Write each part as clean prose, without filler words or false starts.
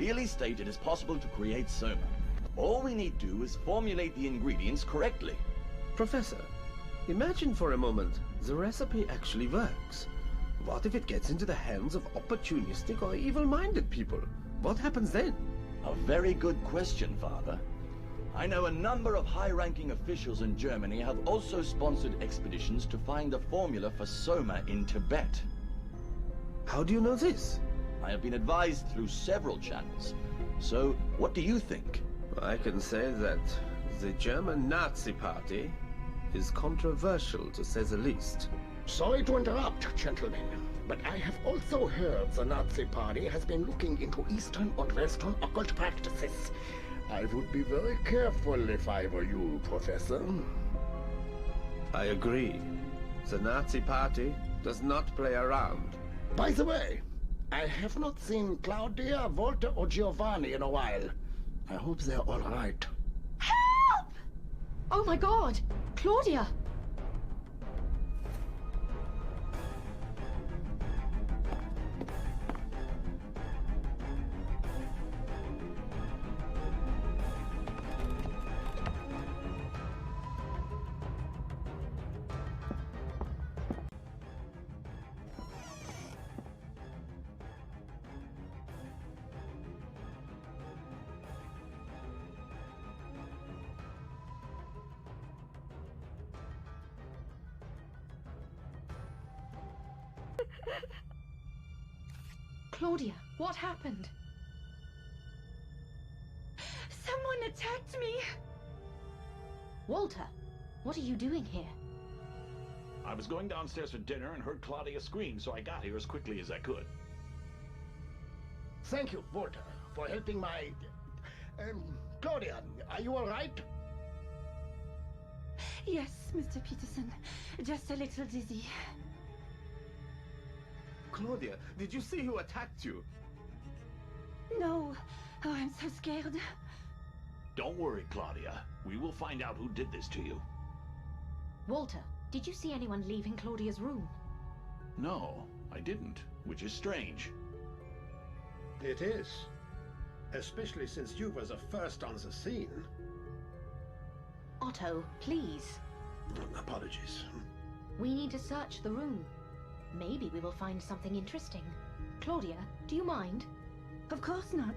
clearly state it is possible to create soma. All we need do is formulate the ingredients correctly. Professor, imagine for a moment the recipe actually works. What if it gets into the hands of opportunistic or evil-minded people? What happens then? A very good question, Father. I know a number of high-ranking officials in Germany have also sponsored expeditions to find a formula for soma in Tibet. How do you know this? I have been advised through several channels. So, what do you think? I can say that the German Nazi Party is controversial, to say the least. Sorry to interrupt, gentlemen, but I have also heard the Nazi Party has been looking into Eastern and Western occult practices. I would be very careful if I were you, Professor. I agree. The Nazi Party does not play around. By the way, I have not seen Claudia, Walter, or Giovanni in a while. I hope they're all right. Help! Oh my god! Claudia! Claudia, what happened? Someone attacked me! Walter, what are you doing here? I was going downstairs for dinner and heard Claudia scream, so I got here as quickly as I could. Thank you, Walter, for helping my... Claudia, are you all right? Yes, Mr. Peterson. Just a little dizzy. Claudia, did you see who attacked you? No. Oh, I'm so scared. Don't worry, Claudia. We will find out who did this to you. Walter, did you see anyone leaving Claudia's room? No, I didn't, which is strange. It is. Especially since you were the first on the scene. Otto, please. Apologies. We need to search the room. Maybe we will find something interesting. Claudia, do you mind? Of course not.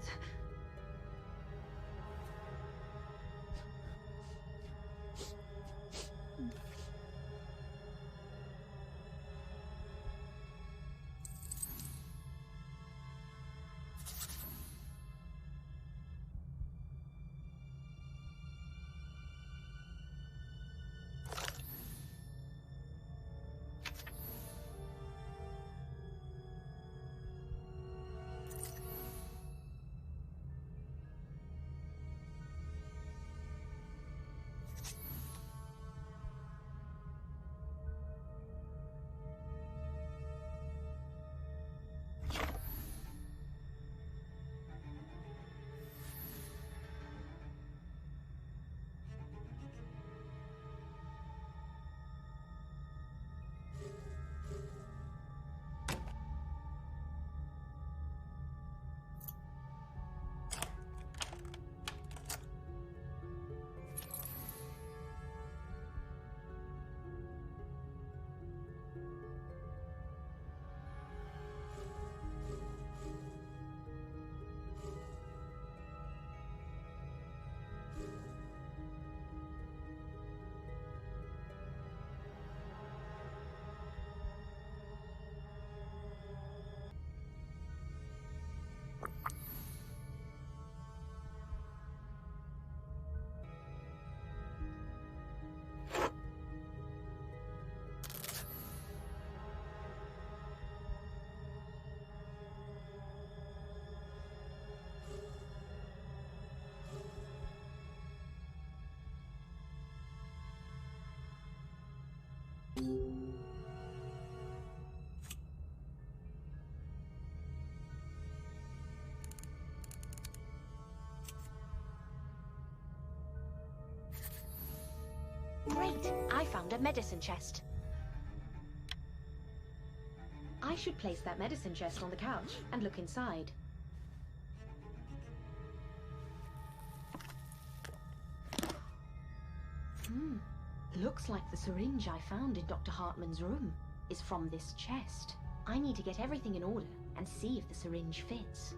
Great! I found a medicine chest. I should place that medicine chest on the couch and look inside. Looks like the syringe I found in Dr. Hartman's room is from this chest. I need to get everything in order and see if the syringe fits.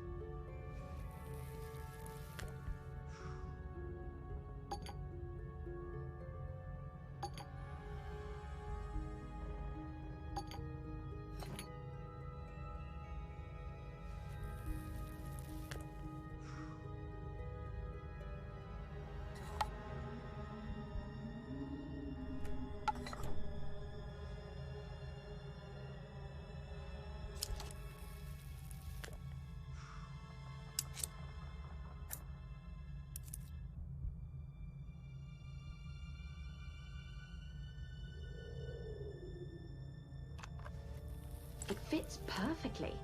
It fits perfectly.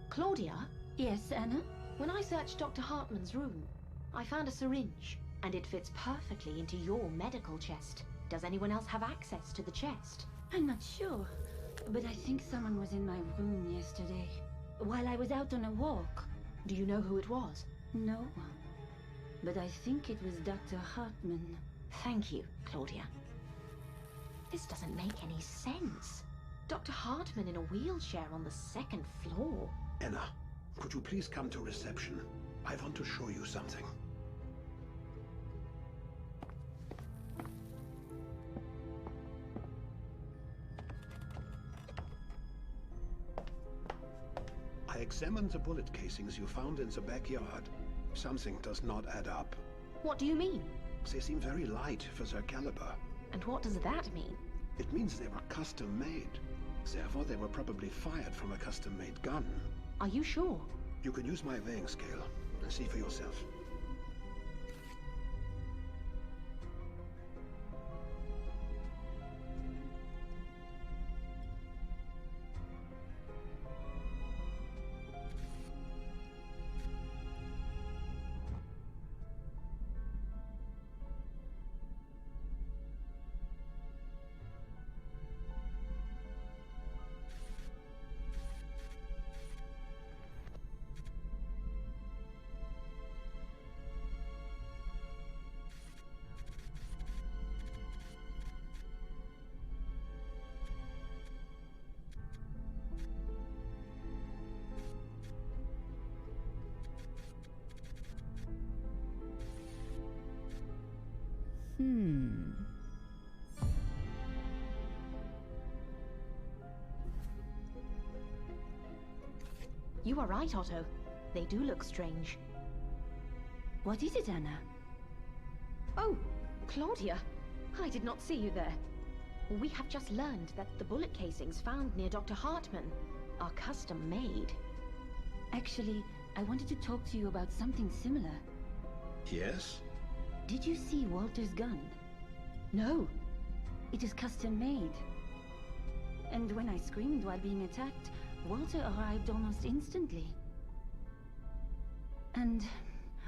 Claudia? Yes, Anna? When I searched Dr. Hartman's room, I found a syringe, and it fits perfectly into your medical chest. Does anyone else have access to the chest? I'm not sure, but I think someone was in my room yesterday, while I was out on a walk. Do you know who it was? No, but I think it was Dr. Hartman. Thank you, Claudia. This doesn't make any sense. Dr. Hartman in a wheelchair on the second floor. Anna, could you please come to reception? I want to show you something. I examined the bullet casings you found in the backyard. Something does not add up. What do you mean? They seem very light for their caliber. And what does that mean? It means they were custom made. Therefore, they were probably fired from a custom-made gun. Are you sure? You can use my weighing scale and see for yourself. You are right, Otto. They do look strange. What is it, Anna? Oh, Claudia. I did not see you there. We have just learned that the bullet casings found near Dr. Hartman are custom made. Actually, I wanted to talk to you about something similar. Yes? Did you see Walter's gun? No. It is custom made. And when I screamed while being attacked, Walter arrived almost instantly. And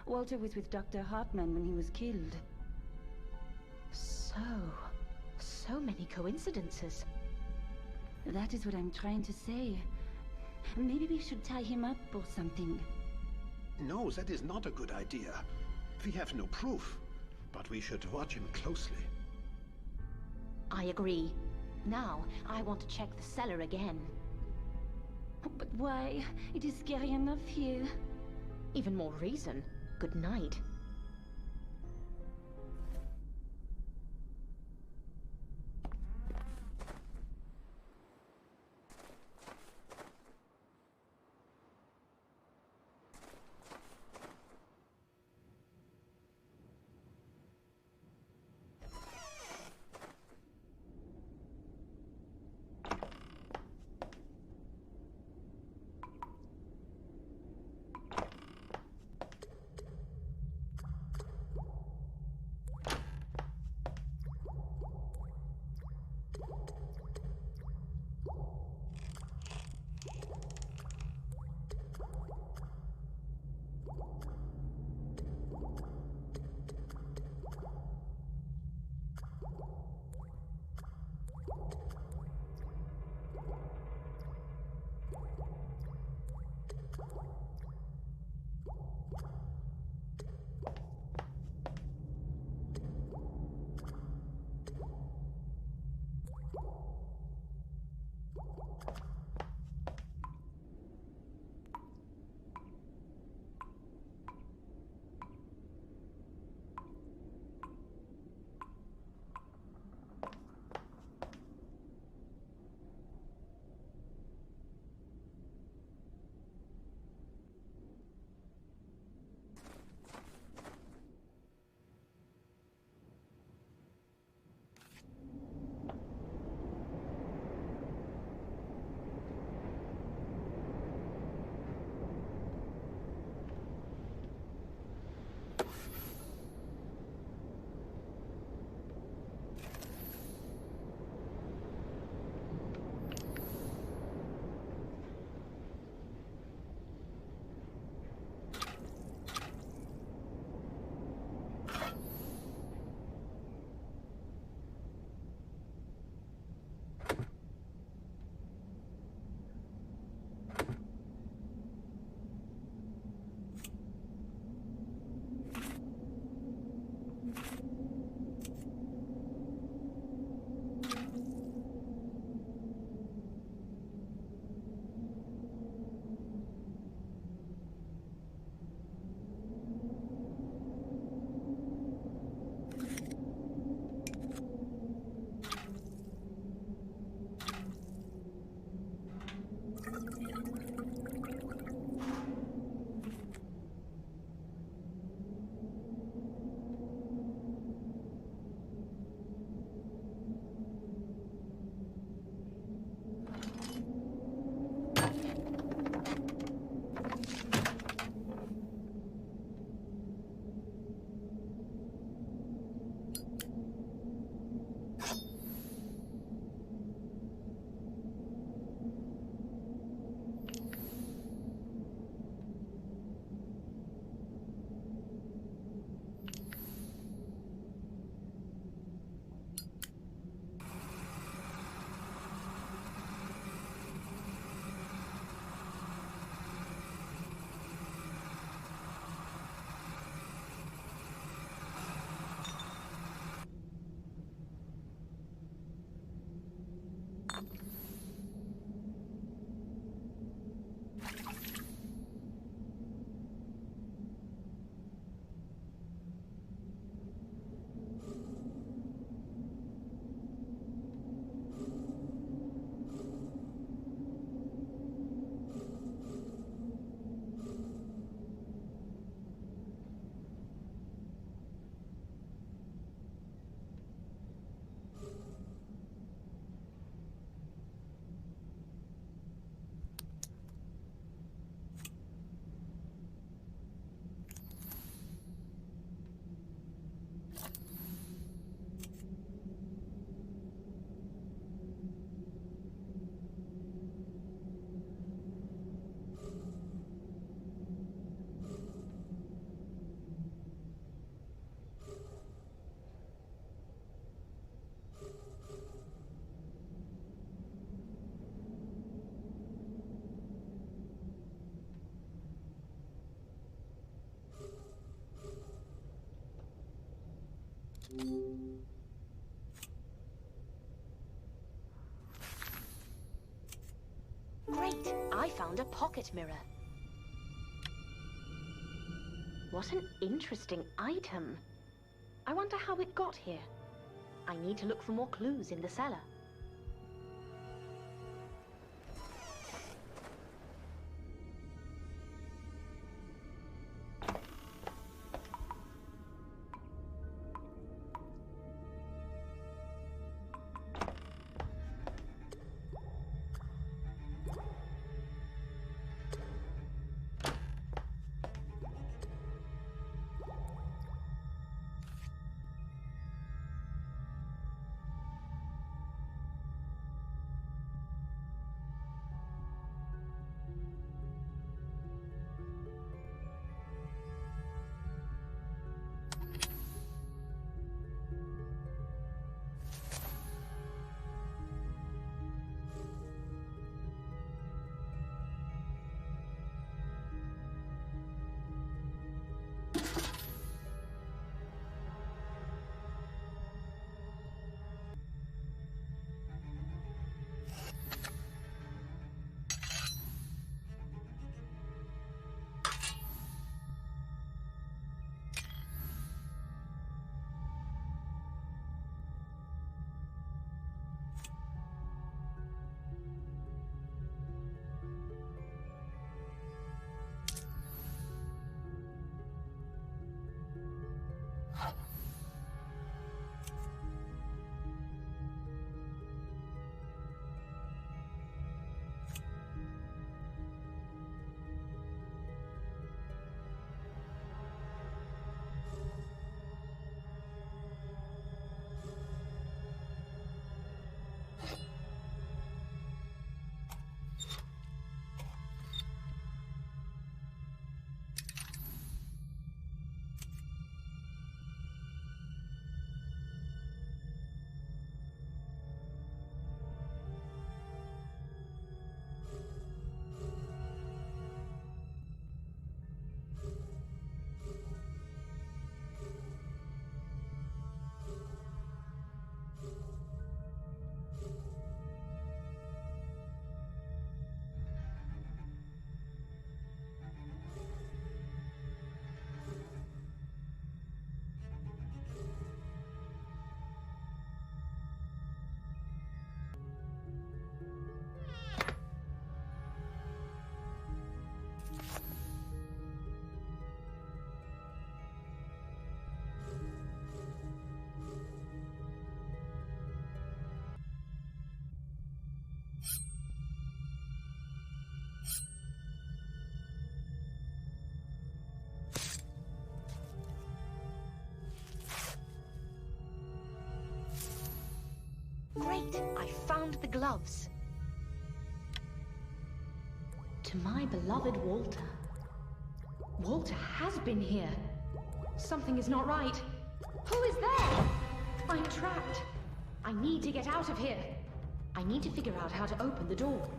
Walter was with Dr. Hartman when he was killed. So many coincidences. That is what I'm trying to say. Maybe we should tie him up or something. No, that is not a good idea. We have no proof, but we should watch him closely. I agree. Now, I want to check the cellar again. But why? It is scary enough here. Even more reason. Good night. Great! I found a pocket mirror. What an interesting item. I wonder how it got here. I need to look for more clues in the cellar. Great! I found the gloves. To my beloved Walter. Walter has been here. Something is not right. Who is there? I'm trapped. I need to get out of here. I need to figure out how to open the door.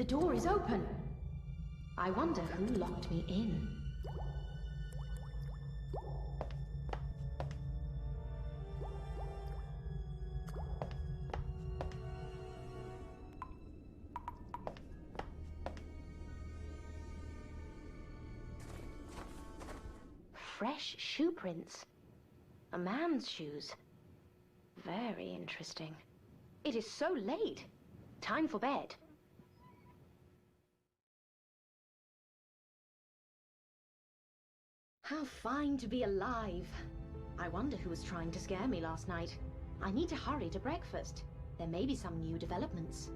The door is open. I wonder who locked me in. Fresh shoe prints. A man's shoes. Very interesting. It is so late. Time for bed. How fine to be alive. I wonder who was trying to scare me last night. I need to hurry to breakfast. There may be some new developments.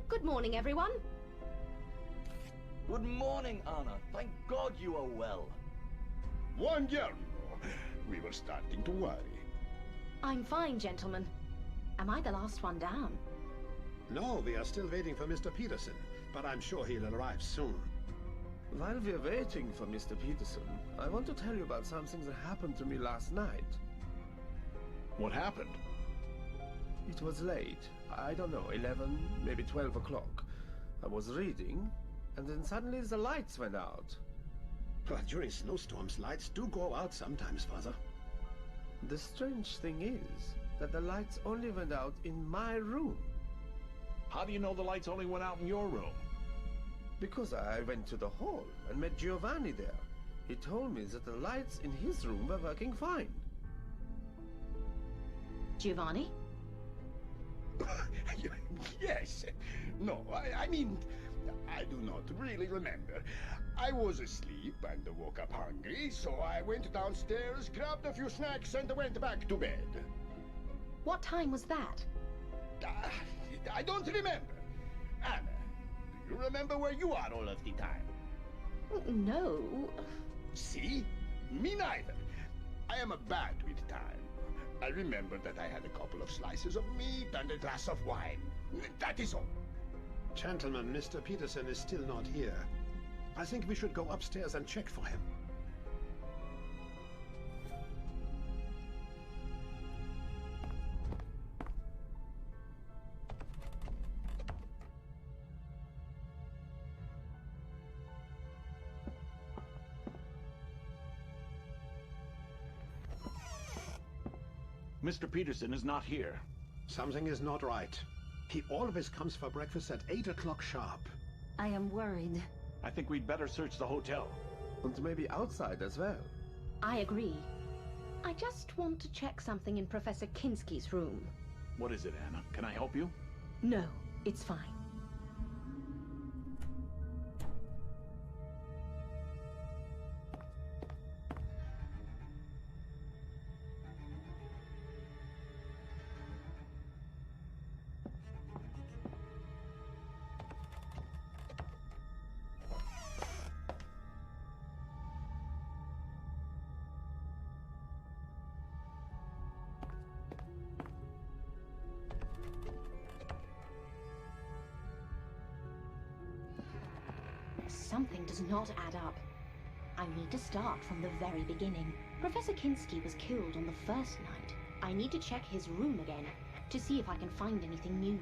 Good morning, everyone. Good morning, Anna. Thank God you are well. Buongiorno. We were starting to worry. I'm fine, gentlemen. Am I the last one down? No, we are still waiting for Mr. Peterson, but I'm sure he'll arrive soon. While we're waiting for Mr. Peterson, I want to tell you about something that happened to me last night. What happened? It was late. I don't know, 11, maybe 12 o'clock. I was reading, and then suddenly the lights went out. Well, during snowstorms, lights do go out sometimes, Father. The strange thing is that the lights only went out in my room. How do you know the lights only went out in your room? Because I went to the hall and met Giovanni there. He told me that the lights in his room were working fine. Giovanni? Yes. No, I mean, I do not really remember. I was asleep and woke up hungry, so I went downstairs, grabbed a few snacks, and went back to bed. What time was that? I don't remember. Anna, do you remember where you are all of the time? No. See? Me neither. I am bad with time. I remember that I had a couple of slices of meat and a glass of wine. That is all. Gentlemen, Mr. Peterson is still not here. I think we should go upstairs and check for him. Mr. Peterson is not here. Something is not right. He always comes for breakfast at 8 o'clock sharp. I am worried. I think we'd better search the hotel. And maybe outside as well. I agree. I just want to check something in Professor Kinski's room. What is it, Anna? Can I help you? No, it's fine. Something does not add up. I need to start from the very beginning. Professor Kinski was killed on the first night. I need to check his room again to see if I can find anything new.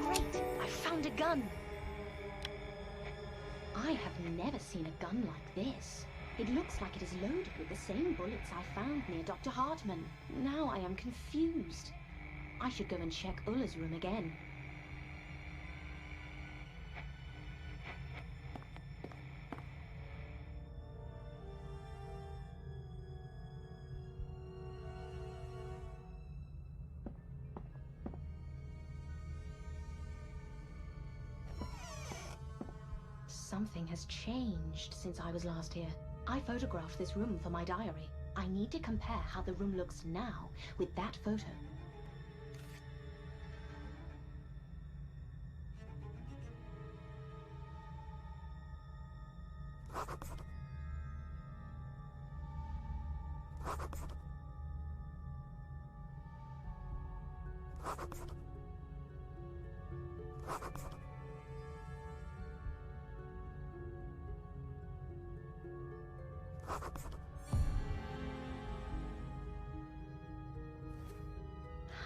Great! I found a gun! I have never seen a gun like this. It looks like it is loaded with the same bullets I found near Dr. Hartman. Now I am confused. I should go and check Ulla's room again. Something has changed since I was last here. I photographed this room for my diary. I need to compare how the room looks now with that photo.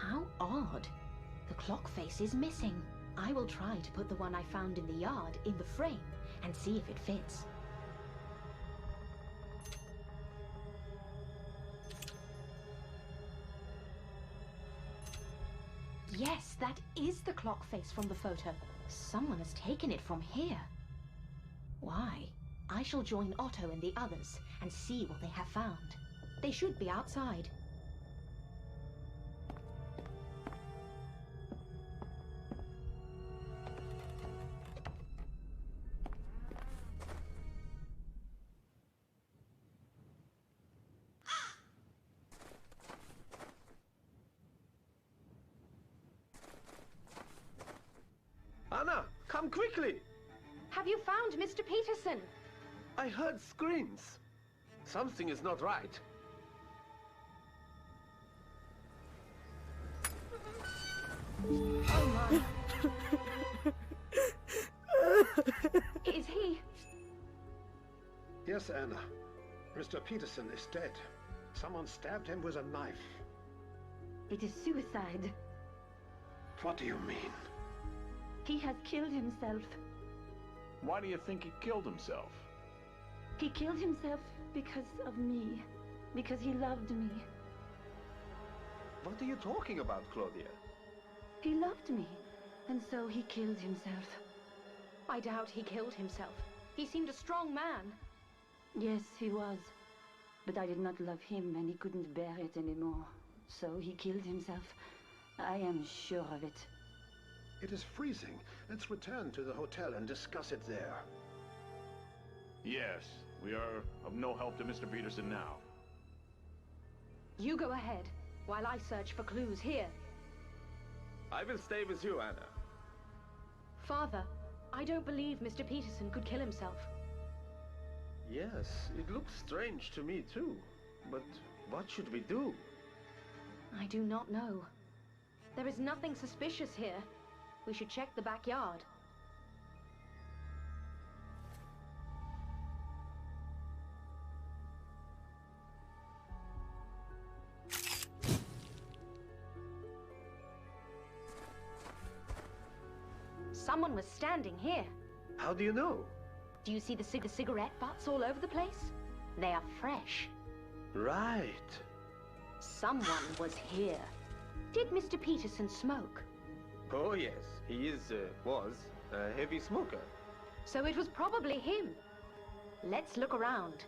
How odd. The clock face is missing. I will try to put the one I found in the yard in the frame and see if it fits. Yes, that is the clock face from the photo. Someone has taken it from here. Why? I shall join Otto and the others and see what they have found. They should be outside. Anna, come quickly! Have you found Mr. Peterson? I heard screams. Something is not right. Oh my. Is he? Yes, Anna. Mr. Peterson is dead. Someone stabbed him with a knife. It is suicide. What do you mean? He has killed himself. Why do you think he killed himself? He killed himself because of me. Because he loved me. What are you talking about, Claudia? He loved me. And so he killed himself. I doubt he killed himself. He seemed a strong man. Yes, he was. But I did not love him and he couldn't bear it anymore. So he killed himself. I am sure of it. It is freezing. Let's return to the hotel and discuss it there. Yes, we are of no help to Mr. Peterson now. You go ahead, while I search for clues here. I will stay with you, Anna. Father, I don't believe Mr. Peterson could kill himself. Yes, it looks strange to me too. But what should we do? I do not know. There is nothing suspicious here. We should check the backyard. Someone was standing here. How do you know? Do you see the cigarette butts all over the place? They are fresh. Right. Someone was here. Did Mr. Peterson smoke? Oh yes, he was a heavy smoker. So it was probably him. Let's look around.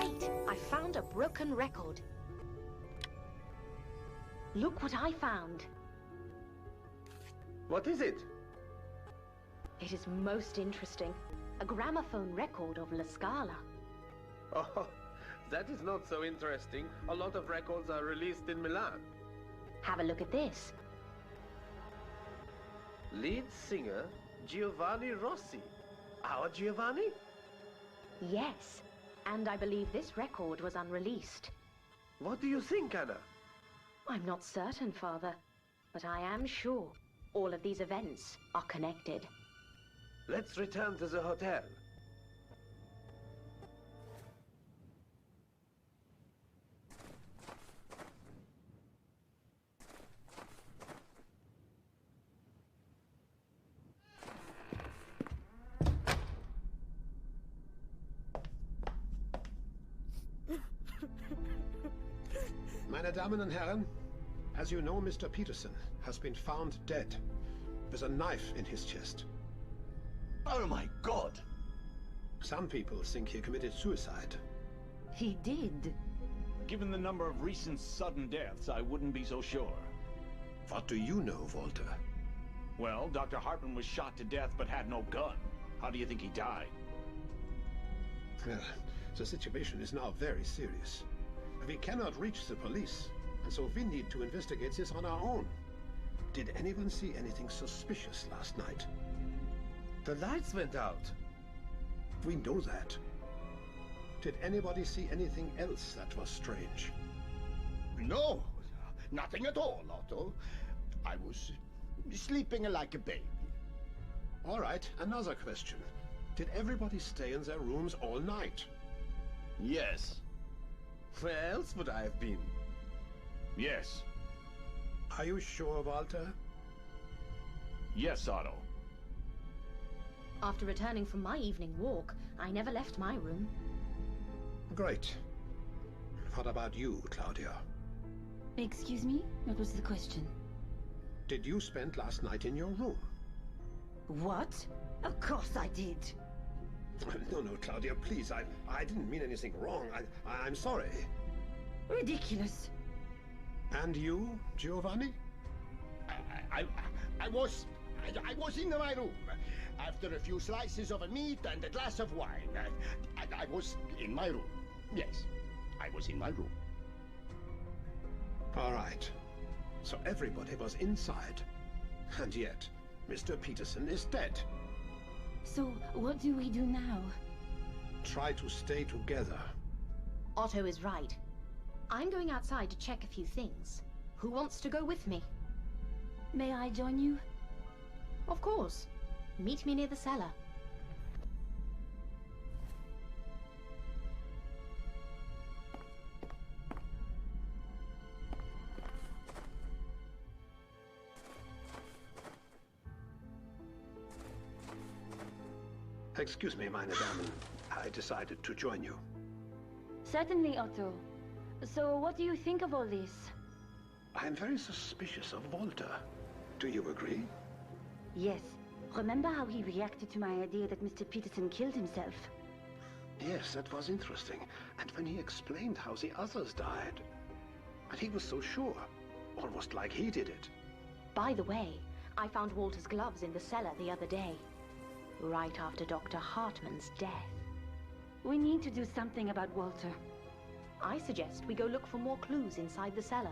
Great! I found a broken record. Look what I found. What is it? It is most interesting. A gramophone record of La Scala. Oh, that is not so interesting. A lot of records are released in Milan. Have a look at this. Lead singer Giovanni Rossi. Our Giovanni? Yes, and I believe this record was unreleased. What do you think, Anna? I'm not certain, Father, but I am sure all of these events are connected. Let's return to the hotel. Meine Damen und Herren, as you know, Mr. Peterson has been found dead with a knife in his chest. Oh my God! Some people think he committed suicide. He did. Given the number of recent sudden deaths, I wouldn't be so sure. What do you know, Walter? Well, Dr. Hartman was shot to death but had no gun. How do you think he died? Well, the situation is now very serious. We cannot reach the police, and so we need to investigate this on our own. Did anyone see anything suspicious last night? The lights went out. We know that. Did anybody see anything else that was strange? No, nothing at all, Otto. I was sleeping like a baby. All right, another question. Did everybody stay in their rooms all night? Yes. Where else would I have been? Yes. Are you sure, Walter? Yes, Otto. After returning from my evening walk, I never left my room. Great. What about you, Claudia? Excuse me? What was the question? Did you spend last night in your room? What? Of course I did. No, Claudia, please. I didn't mean anything wrong. I'm sorry. Ridiculous. And you, Giovanni? I was in my room. After a few slices of meat and a glass of wine. I was in my room. Yes, I was in my room. All right. So everybody was inside. And yet, Mr. Peterson is dead. So, what do we do now? Try to stay together. Otto is right. I'm going outside to check a few things. Who wants to go with me? May I join you? Of course. Meet me near the cellar. Excuse me, meine Damen. I decided to join you. Certainly, Otto. So, what do you think of all this? I am very suspicious of Walter. Do you agree? Yes. Remember how he reacted to my idea that Mr. Peterson killed himself? Yes, that was interesting. And when he explained how the others died. And he was so sure. Almost like he did it. By the way, I found Walter's gloves in the cellar the other day. Right after Dr. Hartman's death. We need to do something about Walter. I suggest we go look for more clues inside the cellar.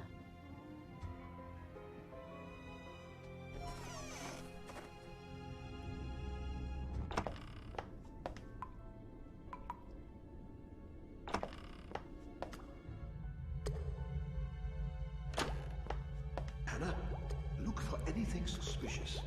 Anna, look for anything suspicious.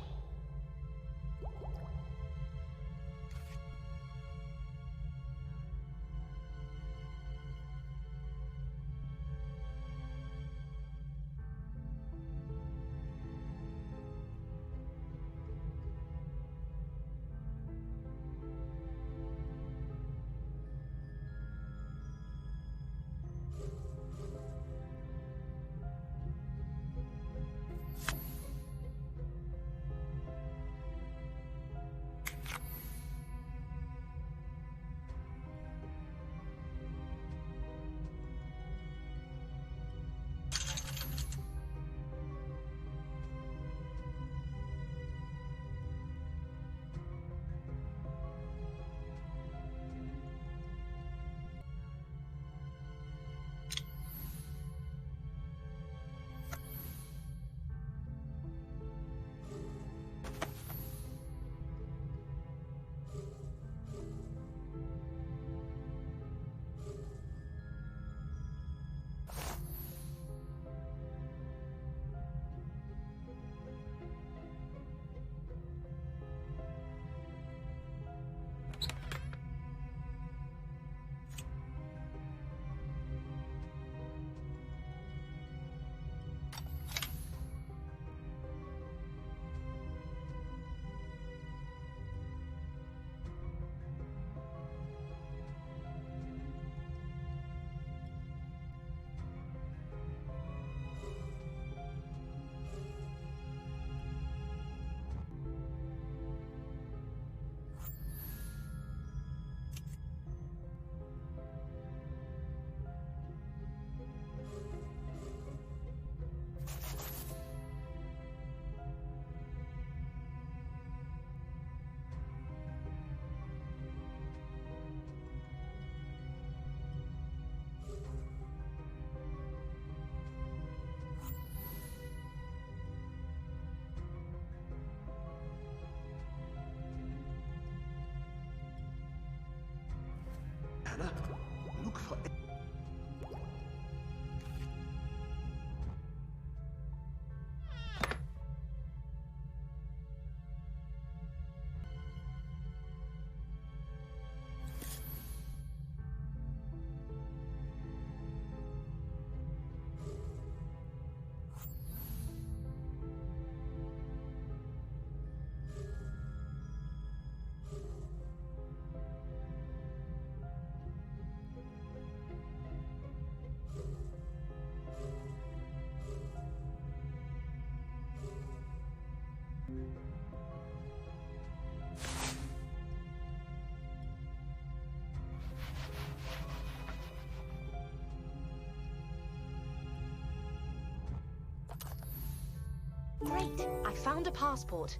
Great! I found a passport.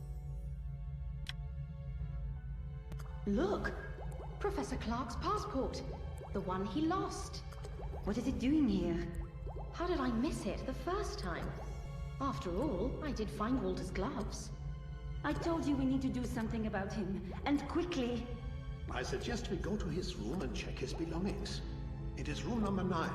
Look! Professor Clark's passport. The one he lost. What is it doing here? How did I miss it the first time? After all, I did find Walter's gloves. I told you we need to do something about him, and quickly. I suggest we go to his room and check his belongings. It is room number 9.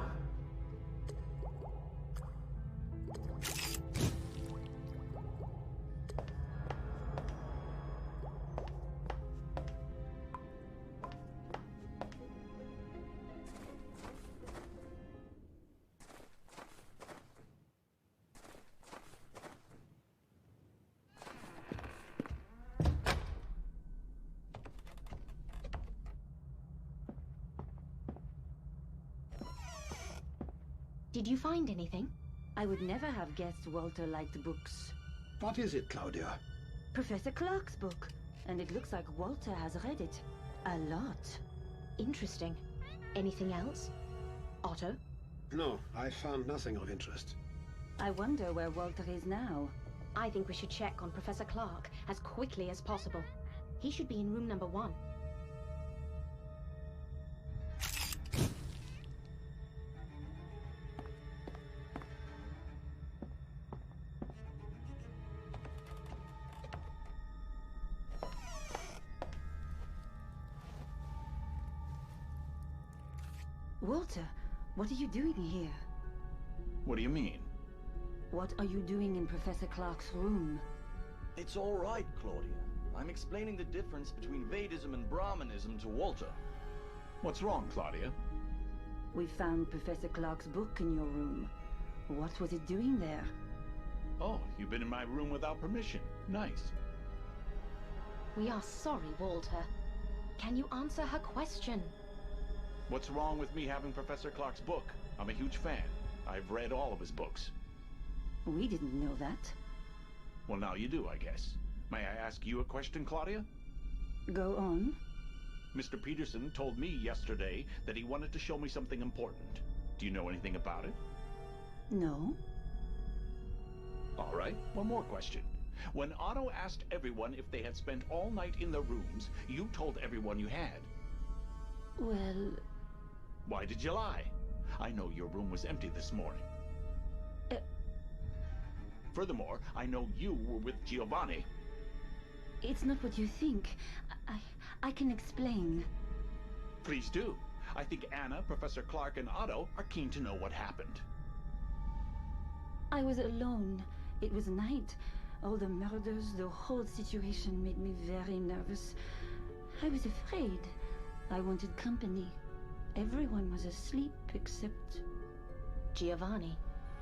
Did you find anything? I would never have guessed Walter liked books. What is it, Claudia? Professor Clark's book. And it looks like Walter has read it. A lot. Interesting. Anything else? Otto? No, I found nothing of interest. I wonder where Walter is now. I think we should check on Professor Clark as quickly as possible. He should be in room number 1. Walter, what are you doing here? What do you mean? What are you doing in Professor Clark's room? It's all right, Claudia. I'm explaining the difference between Vedism and Brahmanism to Walter. What's wrong, Claudia? We found Professor Clark's book in your room. What was it doing there? Oh, you've been in my room without permission. Nice. We are sorry, Walter. Can you answer her question? What's wrong with me having Professor Clark's book? I'm a huge fan. I've read all of his books. We didn't know that. Well, now you do, I guess. May I ask you a question, Claudia? Go on. Mr. Peterson told me yesterday that he wanted to show me something important. Do you know anything about it? No. All right, one more question. When Otto asked everyone if they had spent all night in their rooms, you told everyone you had. Well... Why did you lie? I know your room was empty this morning. Furthermore, I know you were with Giovanni. It's not what you think. I can explain. Please do. I think Anna, Professor Clark, and Otto are keen to know what happened. I was alone. It was night. All the murders, the whole situation made me very nervous. I was afraid. I wanted company. Everyone was asleep except... Giovanni,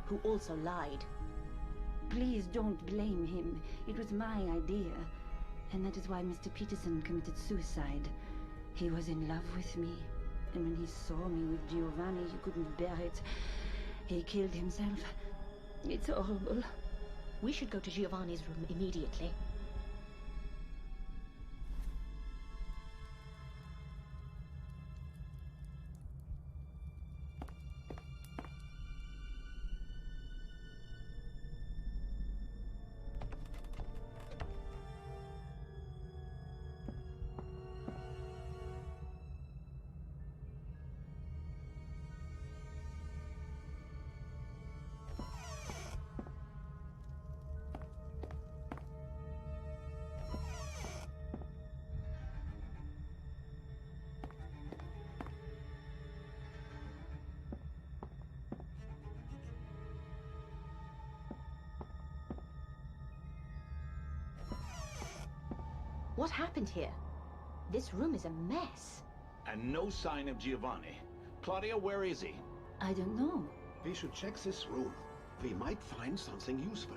who also lied. Please don't blame him. It was my idea. And that is why Mr. Peterson committed suicide. He was in love with me. And when he saw me with Giovanni, he couldn't bear it. He killed himself. It's horrible. We should go to Giovanni's room immediately. What happened here? This room is a mess. And no sign of Giovanni. Claudia, where is he? I don't know. We should check this room. We might find something useful.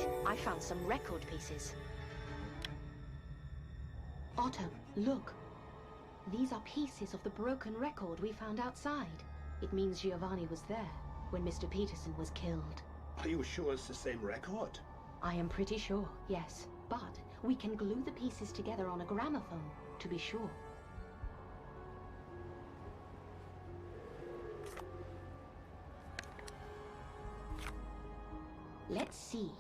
Wait, I found some record pieces. Otto, look. These are pieces of the broken record we found outside. It means Giovanni was there when Mr. Peterson was killed. Are you sure it's the same record? I am pretty sure, yes. But we can glue the pieces together on a gramophone, to be sure. Let's see.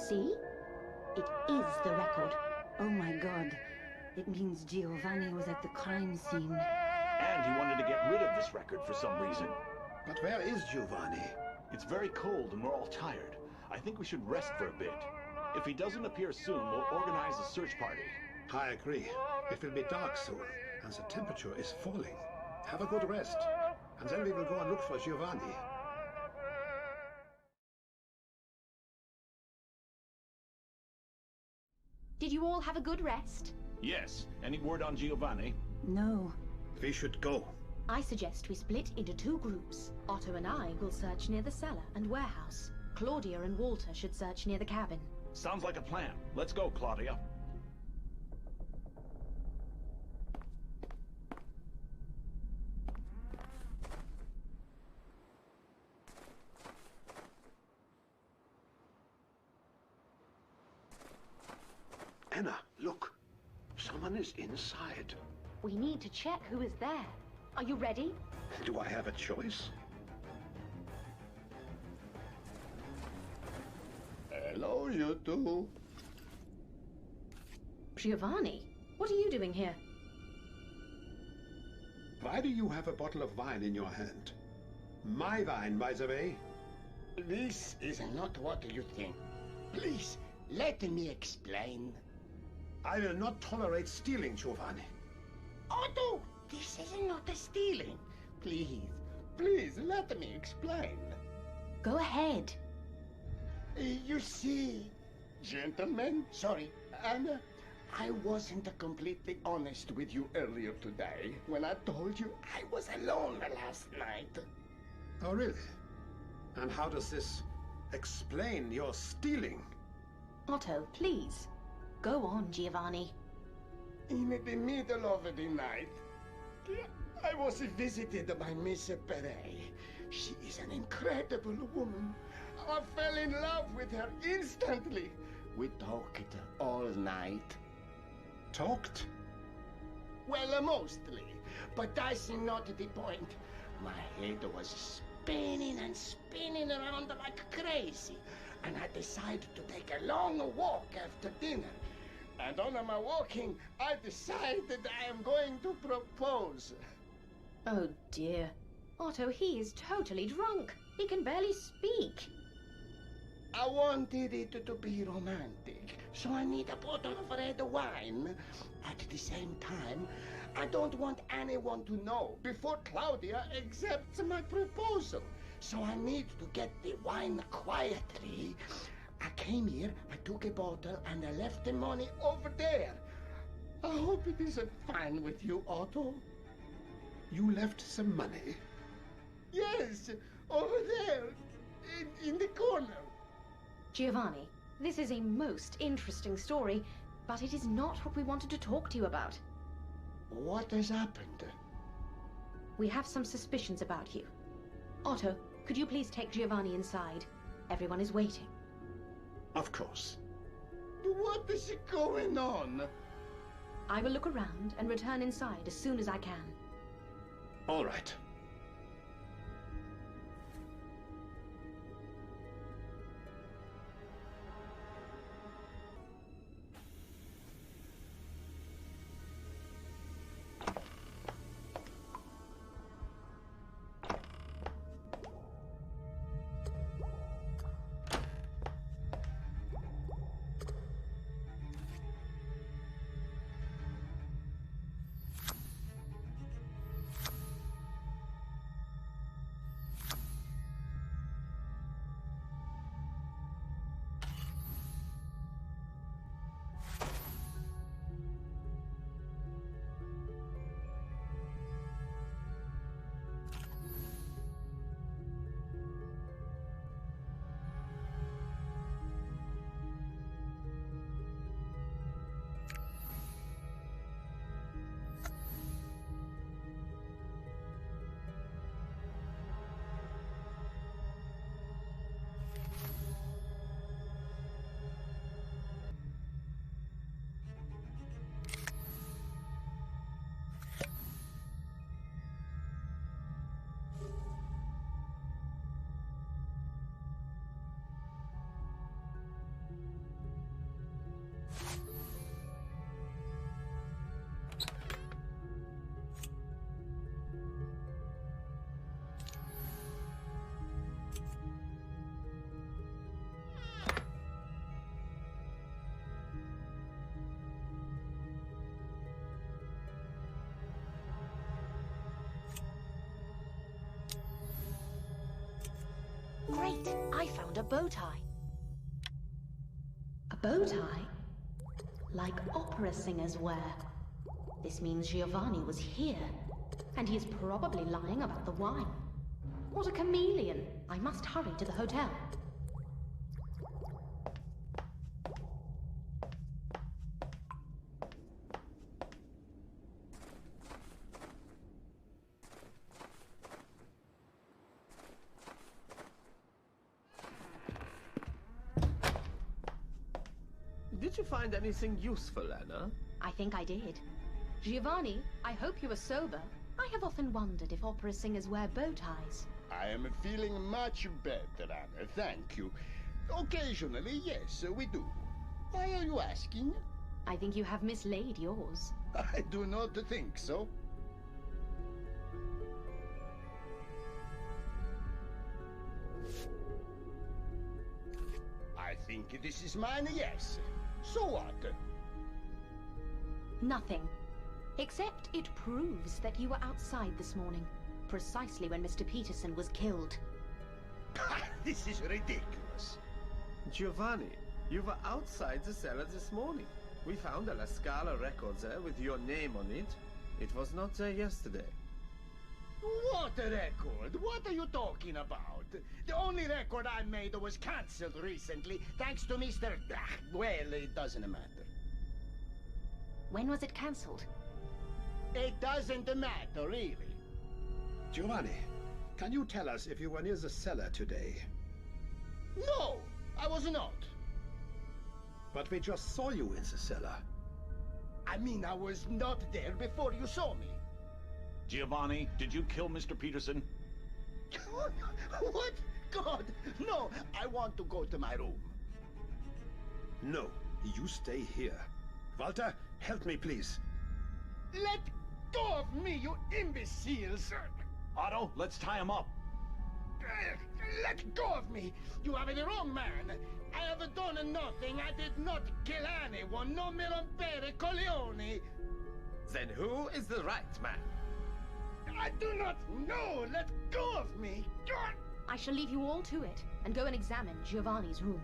See? It is the record. Oh my god. It means Giovanni was at the crime scene. And he wanted to get rid of this record for some reason. But where is Giovanni? It's very cold and we're all tired. I think we should rest for a bit. If he doesn't appear soon, we'll organize a search party. I agree. It will be dark soon, and the temperature is falling. Have a good rest, and then we will go and look for Giovanni. Did you all have a good rest? Yes. Any word on Giovanni? No. We should go. I suggest we split into two groups. Otto and I will search near the cellar and warehouse. Claudia and Walter should search near the cabin. Sounds like a plan. Let's go, Claudia. Anna, look. Someone is inside. We need to check who is there. Are you ready? Do I have a choice? Hello, you two. Giovanni, what are you doing here? Why do you have a bottle of wine in your hand? My wine, by the way. This is not what you think. Please, let me explain. I will not tolerate stealing, Giovanni. Otto, this is not a stealing. Please, let me explain. Go ahead. You see, gentlemen, sorry, Anna, I wasn't completely honest with you earlier today when I told you I was alone last night. Oh, really? And how does this explain your stealing? Otto, please. Go on, Giovanni. In the middle of the night, I was visited by Miss Perret. She is an incredible woman. I fell in love with her instantly. We talked all night. Talked? Well, mostly. But that's not the point. My head was spinning and spinning around like crazy. And I decided to take a long walk after dinner. And on my walking, I decided I am going to propose. Oh dear. Otto, he is totally drunk. He can barely speak. I wanted it to be romantic, so I need a bottle of red wine. At the same time, I don't want anyone to know before Claudia accepts my proposal. So I need to get the wine quietly. I came here, I took a bottle, and I left the money over there. I hope it isn't fine with you, Otto. You left some money? Yes, over there, in the corner. Giovanni, this is a most interesting story, but it is not what we wanted to talk to you about. What has happened? We have some suspicions about you. Otto, could you please take Giovanni inside? Everyone is waiting. Of course. What is going on? I will look around and return inside as soon as I can. All right. Great! I found a bow tie. A bow tie? Like opera singers wear. This means Giovanni was here, and he is probably lying about the wine. What a chameleon! I must hurry to the hotel. Did Did you find anything useful, Anna? I think I did. Giovanni, I hope you are sober. I have often wondered if opera singers wear bow ties. I am feeling much better, Anna, thank you. Occasionally, yes, we do. Why are you asking? I think you have mislaid yours. I do not think so. I think this is mine, yes. So what? Nothing. Except it proves that you were outside this morning, precisely when Mr. Peterson was killed. This is ridiculous. Giovanni, you were outside the cellar this morning. We found a La Scala record there with your name on it. It was not there yesterday. What a record? What are you talking about? The only record I made was cancelled recently, thanks to Mr. Well, it doesn't matter. When was it cancelled? It doesn't matter, really. Giovanni, can you tell us if you were near the cellar today? No, I was not. But we just saw you in the cellar. I mean, I was not there before you saw me. Giovanni, did you kill Mr. Peterson? What? God, no, I want to go to my room. No, you stay here. Walter, help me, please. Let go of me, you imbeciles! Otto, let's tie him up. Let go of me! You are the wrong man! I have done nothing. I did not kill anyone. No me rompere coglioni! Then who is the right man? I do not know! Let go of me! I shall leave you all to it, and go and examine Giovanni's room.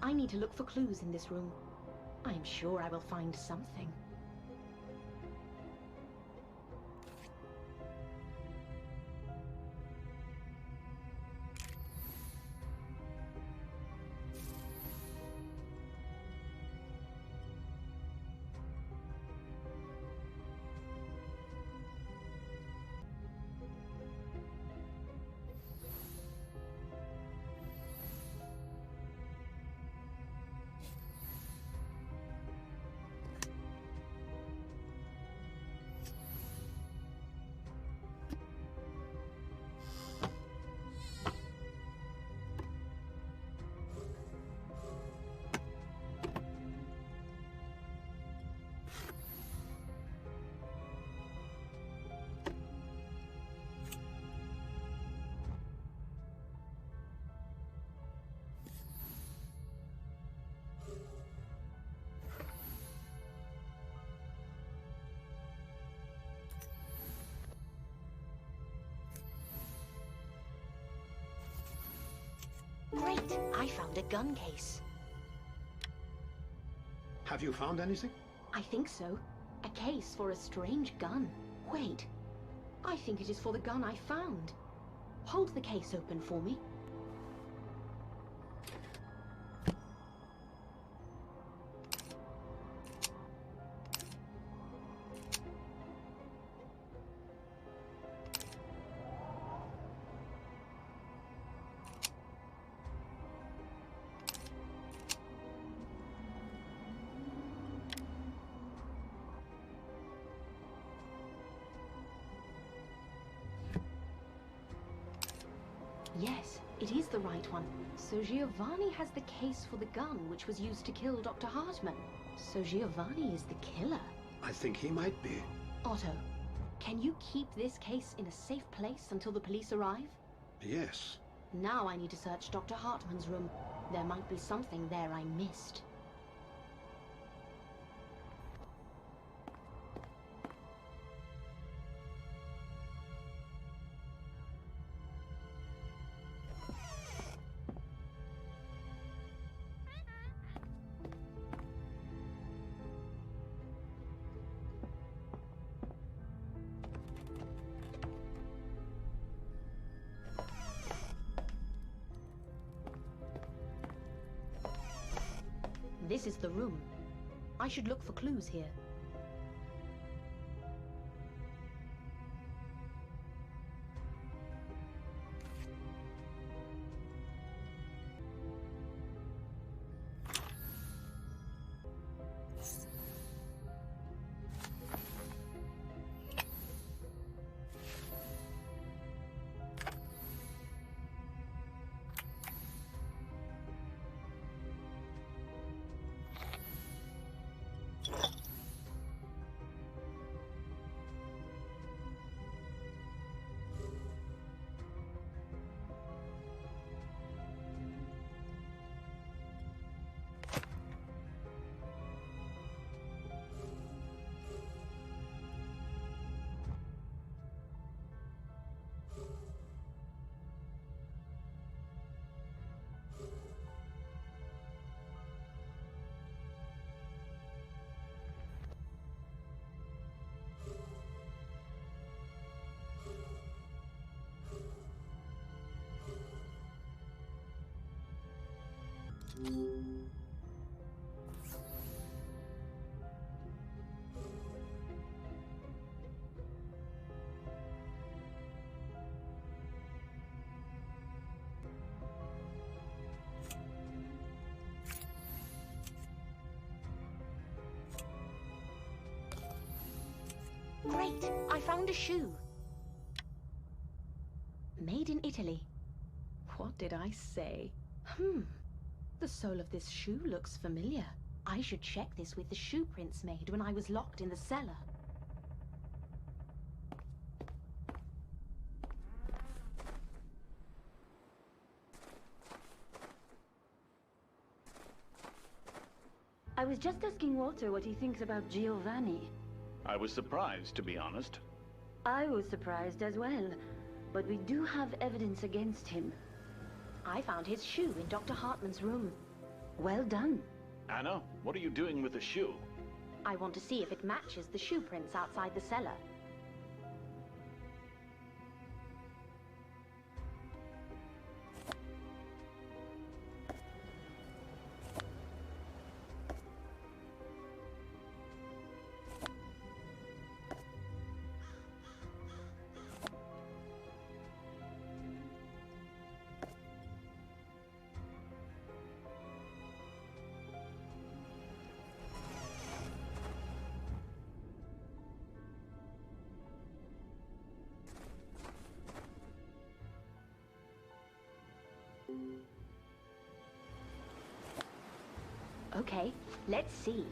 I need to look for clues in this room. I am sure I will find something. Great! I found a gun case. Have you found anything? I think so. A case for a strange gun. Wait. I think it is for the gun I found. Hold the case open for me. Yes, it is the right one. So Giovanni has the case for the gun which was used to kill Dr. Hartman. So Giovanni is the killer. I think he might be. Otto, can you keep this case in a safe place until the police arrive? Yes. Now I need to search Dr. Hartman's room. There might be something there I missed. This is the room. I should look for clues here. Great! I found a shoe. Made in Italy. What did I say? The sole of this shoe looks familiar. I should check this with the shoe prints made when I was locked in the cellar. I was just asking Walter what he thinks about Giovanni. I was surprised, to be honest. I was surprised as well, but we do have evidence against him. I found his shoe in Dr. Hartman's room. Well done. Anna, what are you doing with the shoe? I want to see if it matches the shoe prints outside the cellar. Okay, let's see.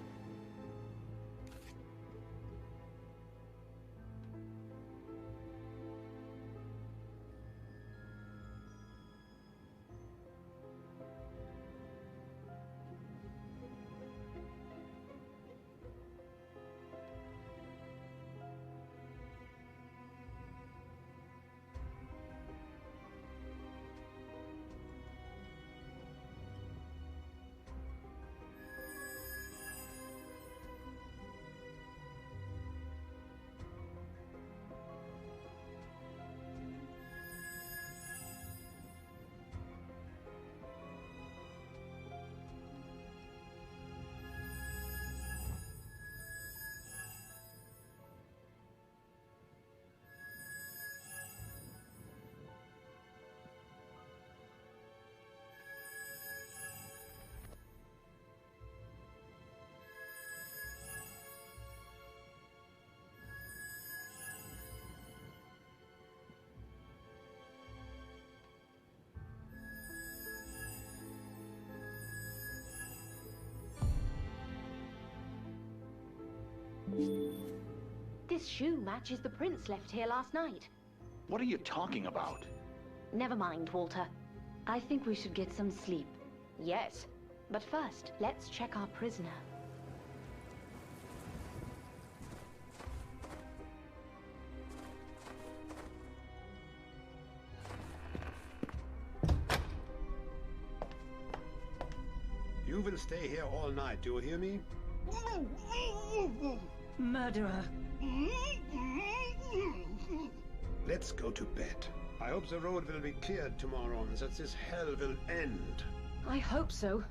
This shoe matches the prints left here last night. What are you talking about? Never mind, Walter. I think we should get some sleep. Yes, but first, let's check our prisoner. You will stay here all night, do you hear me? Murderer! Let's go to bed. I hope the road will be cleared tomorrow and that this hell will end. I hope so.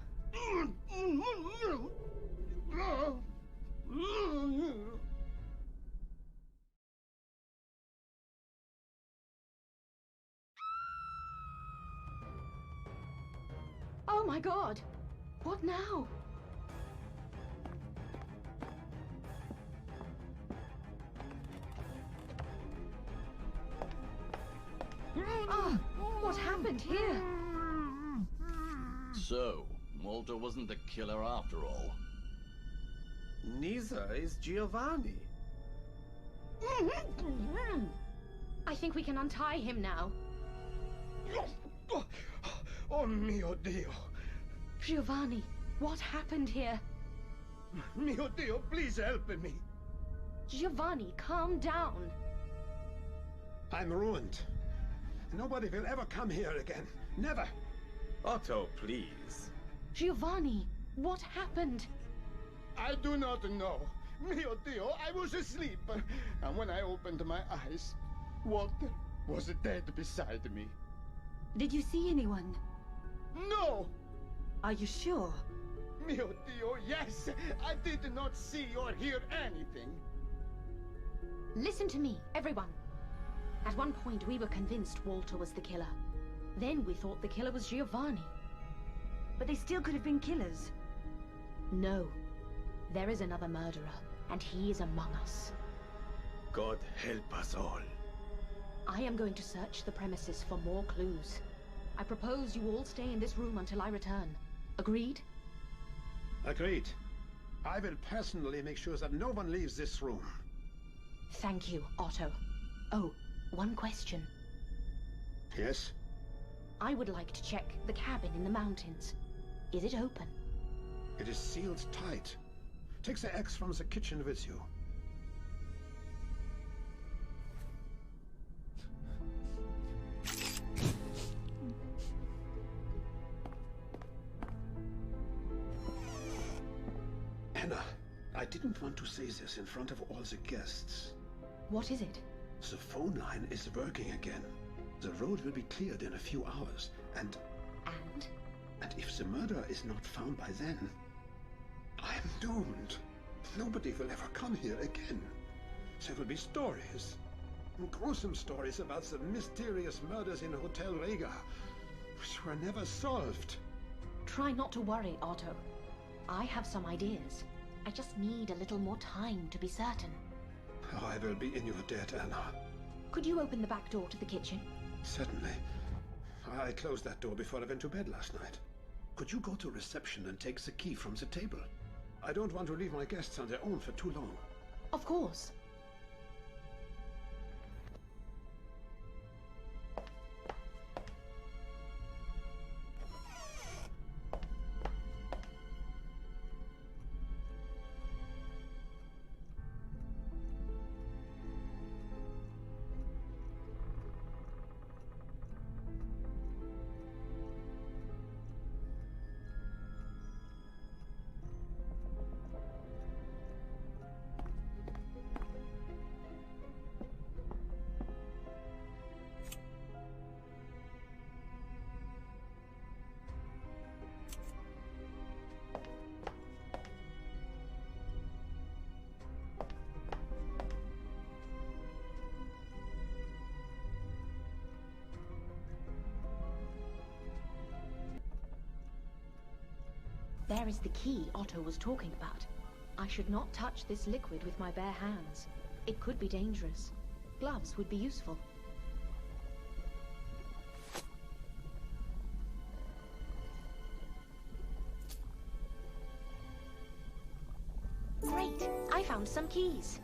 Oh my god! What now? Ah, what happened here? So, Walter wasn't the killer after all. Neither is Giovanni. I think we can untie him now. Oh mio Dio! Giovanni, what happened here? Mio Dio, please help me! Giovanni, calm down. I'm ruined. Nobody will ever come here again. Never. Otto, please. Giovanni, what happened? I do not know. Mio Dio, I was asleep. And when I opened my eyes, Walter was dead beside me. Did you see anyone? No! Are you sure? Mio Dio, yes! I did not see or hear anything. Listen to me, everyone. At one point, we were convinced Walter was the killer. Then we thought the killer was Giovanni. But they still could have been killers. No. There is another murderer, and he is among us. God help us all. I am going to search the premises for more clues. I propose you all stay in this room until I return. Agreed? Agreed. I will personally make sure that no one leaves this room. Thank you, Otto. Oh, one question. Yes? I would like to check the cabin in the mountains. Is it open? It is sealed tight. Take the axe from the kitchen with you. Anna, I didn't want to say this in front of all the guests. What is it? The phone line is working again. The road will be cleared in a few hours, and if the murderer is not found by then, I am doomed. Nobody will ever come here again. There will be stories, gruesome stories about the mysterious murders in Hotel Rega, which were never solved. Try not to worry, Otto. I have some ideas. I just need a little more time to be certain. Oh, I will be in your debt, Anna. Could you open the back door to the kitchen? Certainly. I closed that door before I went to bed last night. Could you go to reception and take the key from the table? I don't want to leave my guests on their own for too long. Of course. There is the key Otto was talking about. I should not touch this liquid with my bare hands. It could be dangerous. Gloves would be useful. Great! I found some keys.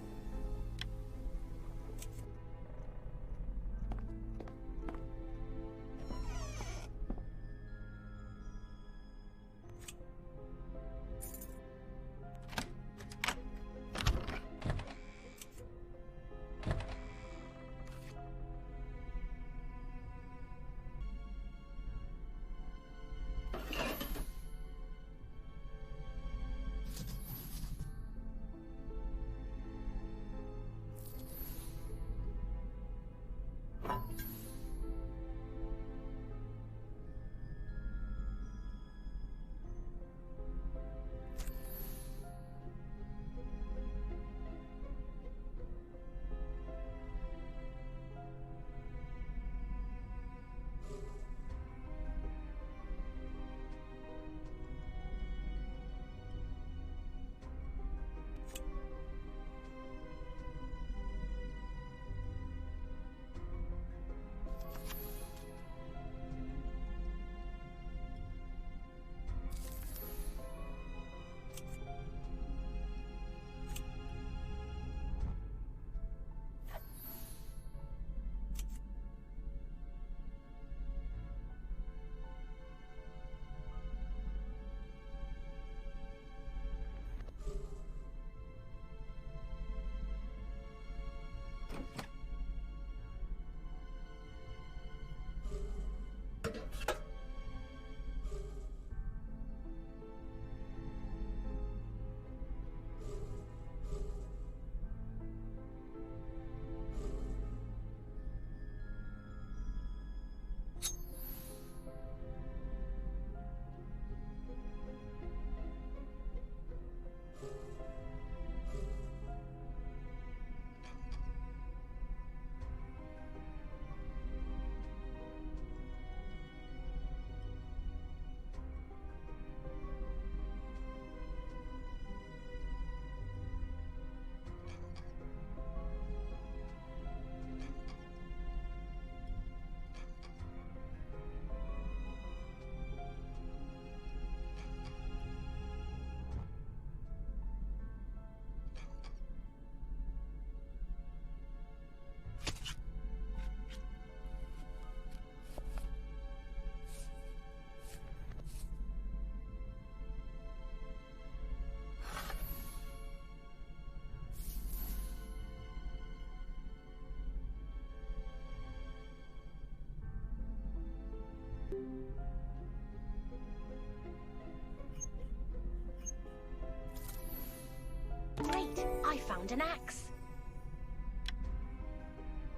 and an axe.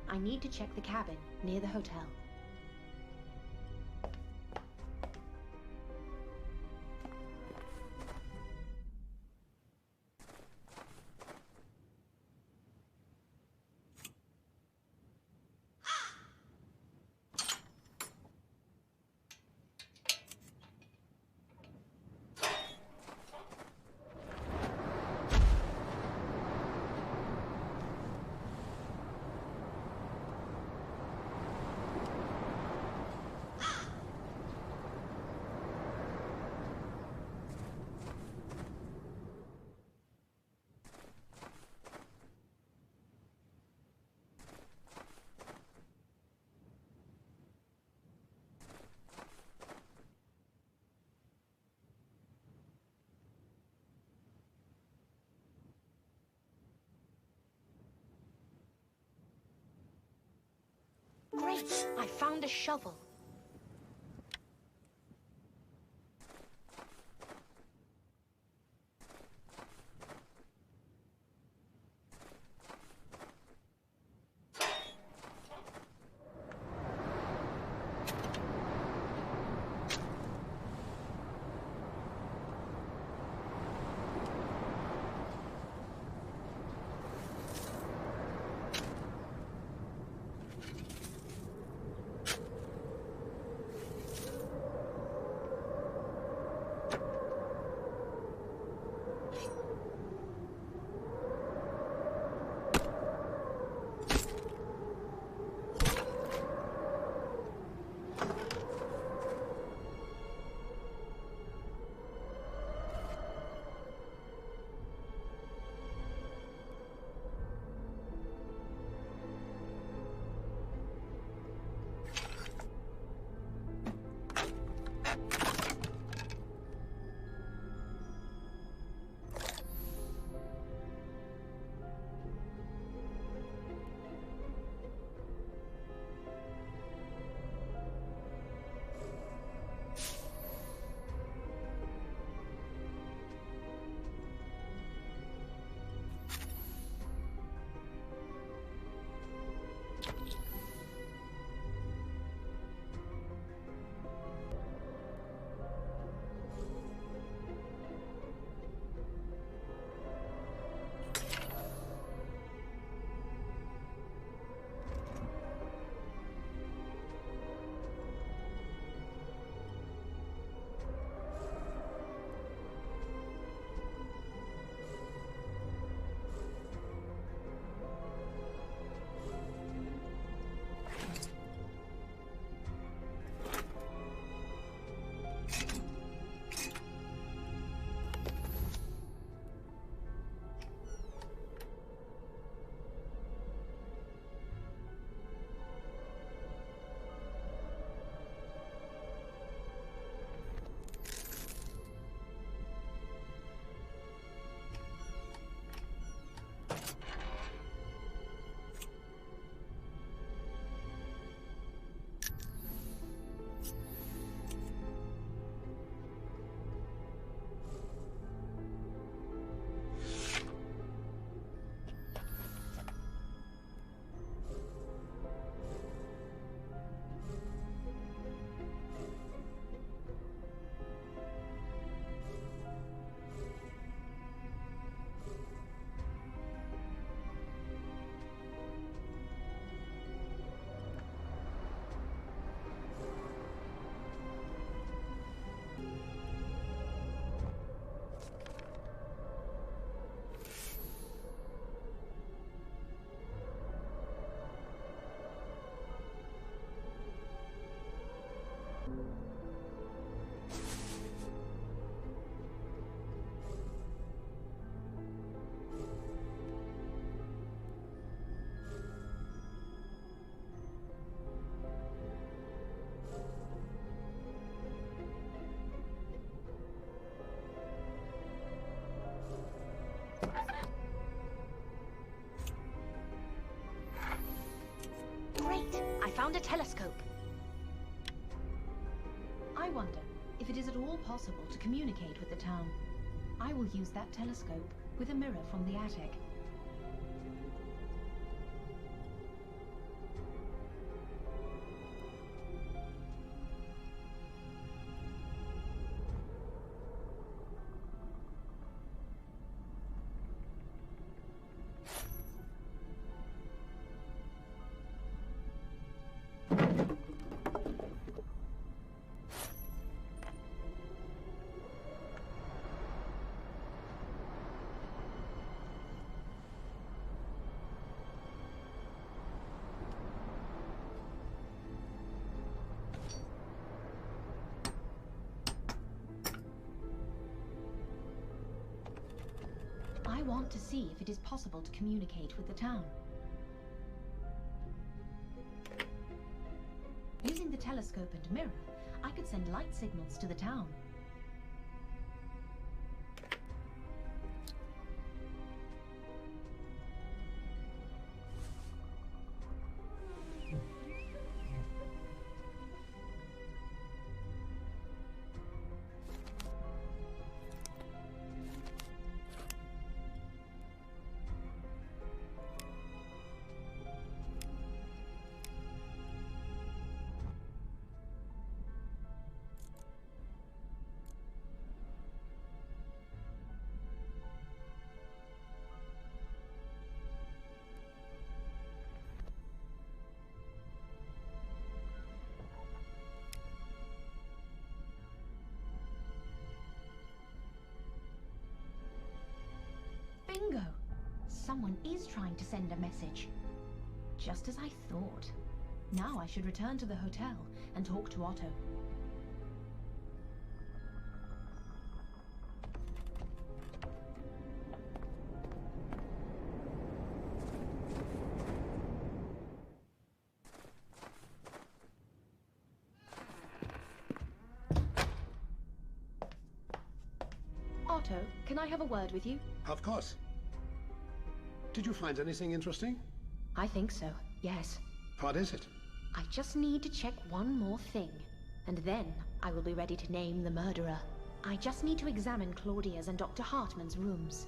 I need to check the cabin near the hotel. Great! I found a shovel. Great! I found a telescope. I wonder if it is at all possible to communicate with the town. I will use that telescope with a mirror from the attic. want to see if it is possible to communicate with the town. Using the telescope and mirror, I could send light signals to the town. Bingo! Someone is trying to send a message. Just as I thought. Now I should return to the hotel and talk to Otto. Otto, can I have a word with you? Of course. Did you find anything interesting? I think so, yes. What is it? I just need to check one more thing, and then I will be ready to name the murderer. I just need to examine Claudia's and Dr. Hartman's rooms.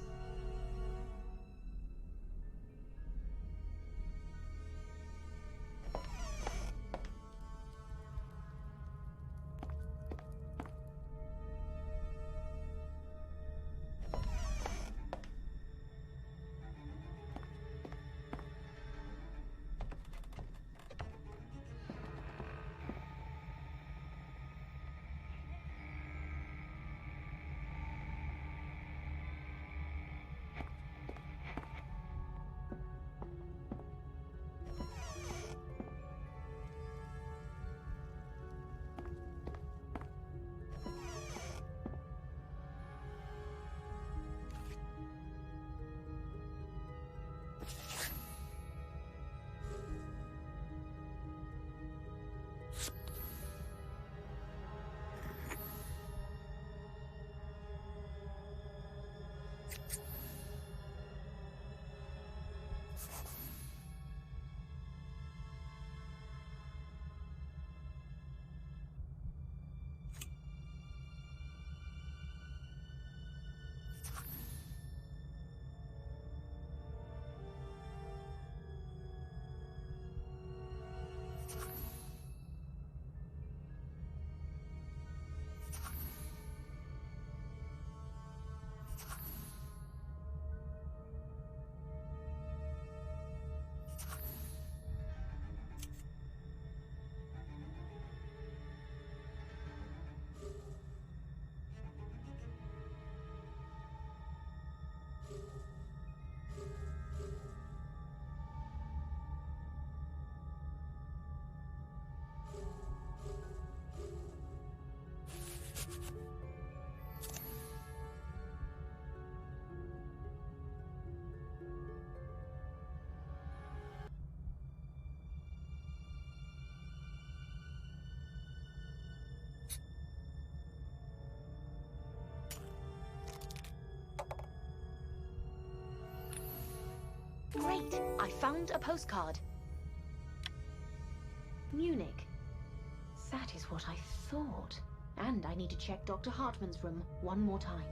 Great! I found a postcard. Munich. That is what I thought. And I need to check Dr. Hartman's room one more time.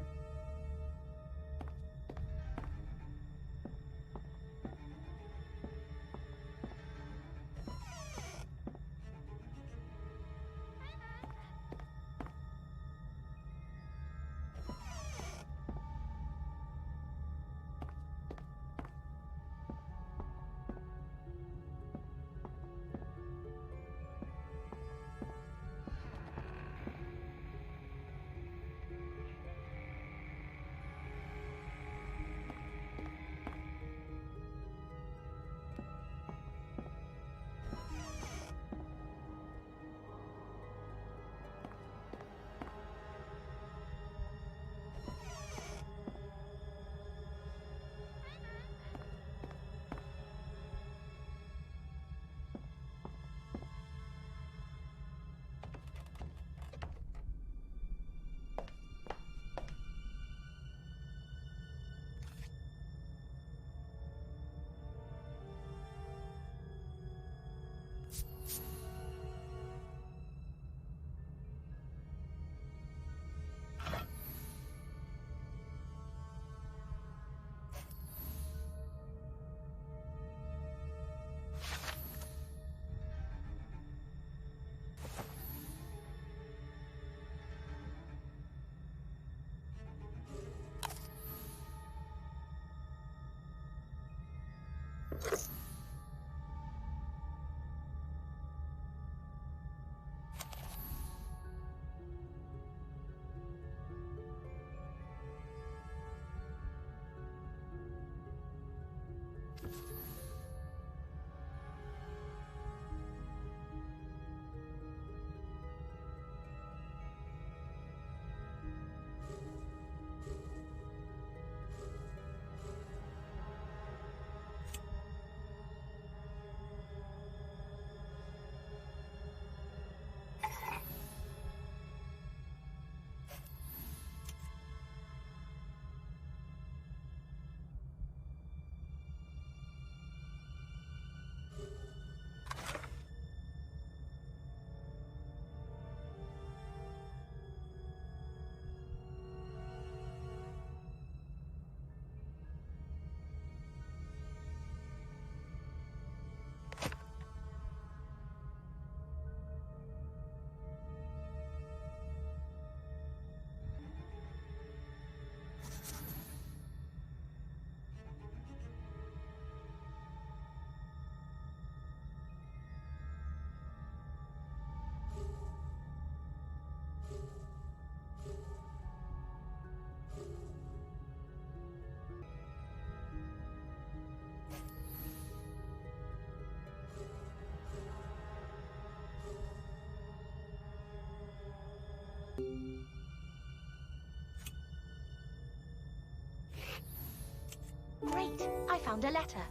Great! I found a letter.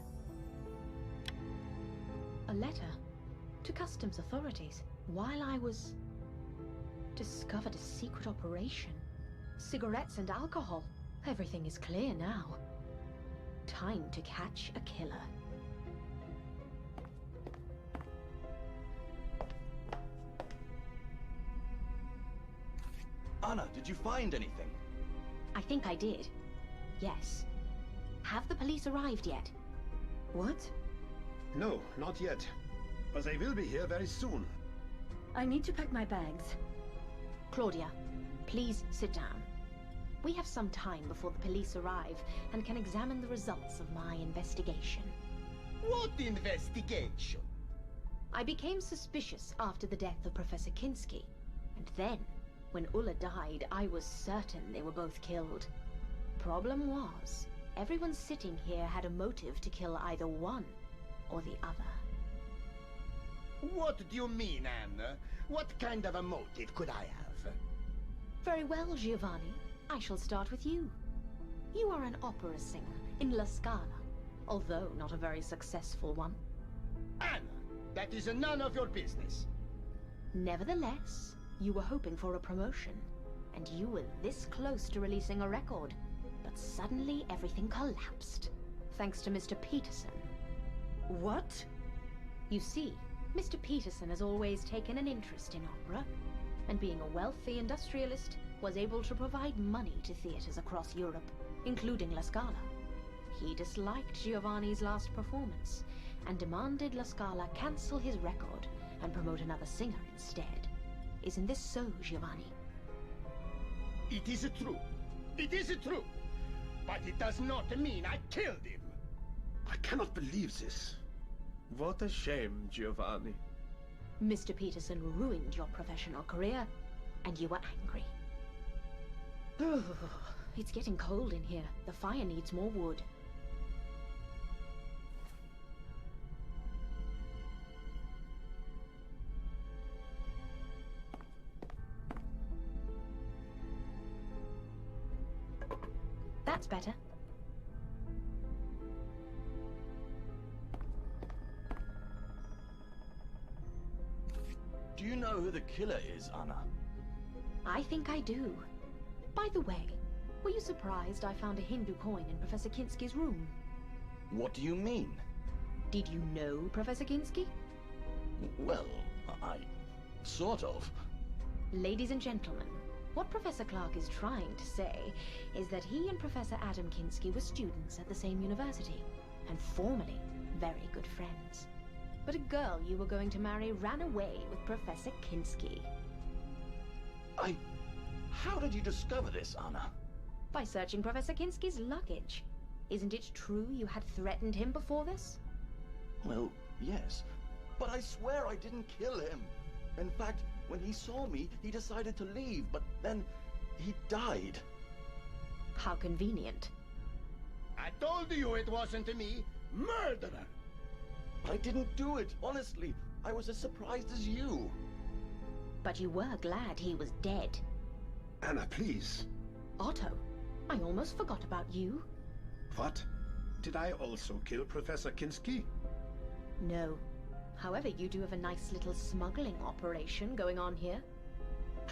A letter? To customs authorities? While I was... discovered a secret operation. Cigarettes and alcohol. Everything is clear now. Time to catch a killer. Anna, did you find anything? I think I did. Yes. Have the police arrived yet? What? No, not yet. But they will be here very soon. I need to pack my bags. Claudia, please sit down. We have some time before the police arrive and can examine the results of my investigation. What investigation? I became suspicious after the death of Professor Kinski. And then, when Ulla died, I was certain they were both killed. Problem was, everyone sitting here had a motive to kill either one or the other. What do you mean, Anna? What kind of a motive could I have? Very well, Giovanni. I shall start with you. You are an opera singer in La Scala, although not a very successful one. Anna, that is none of your business. Nevertheless, you were hoping for a promotion, and you were this close to releasing a record. But suddenly everything collapsed, thanks to Mr. Peterson. What? You see, Mr. Peterson has always taken an interest in opera, and being a wealthy industrialist, was able to provide money to theaters across Europe, including La Scala. He disliked Giovanni's last performance, and demanded La Scala cancel his record and promote another singer instead. Isn't this so, Giovanni? It is true. It is true. But it does not mean I killed him. I cannot believe this. What a shame, Giovanni. Mr. Peterson ruined your professional career, and you were angry. It's getting cold in here. The fire needs more wood. That's better. Do you know who the killer is, Anna? I think I do. By the way, were you surprised I found a Hindu coin in Professor Kinski's room? What do you mean? Did you know Professor Kinski? Well, I... sort of. Ladies and gentlemen, what Professor Clark is trying to say is that he and Professor Adam Kinski were students at the same university, and formerly very good friends. But a girl you were going to marry ran away with Professor Kinski. How did you discover this, Anna? By searching Professor Kinski's luggage. Isn't it true you had threatened him before this? Well, yes. But I swear I didn't kill him. In fact, when he saw me, he decided to leave, but then he died. How convenient. I told you it wasn't me. Murderer! I didn't do it, honestly. I was as surprised as you. But you were glad he was dead. Anna, please. Otto, I almost forgot about you. What? Did I also kill Professor Kinski? No. However, you do have a nice little smuggling operation going on here.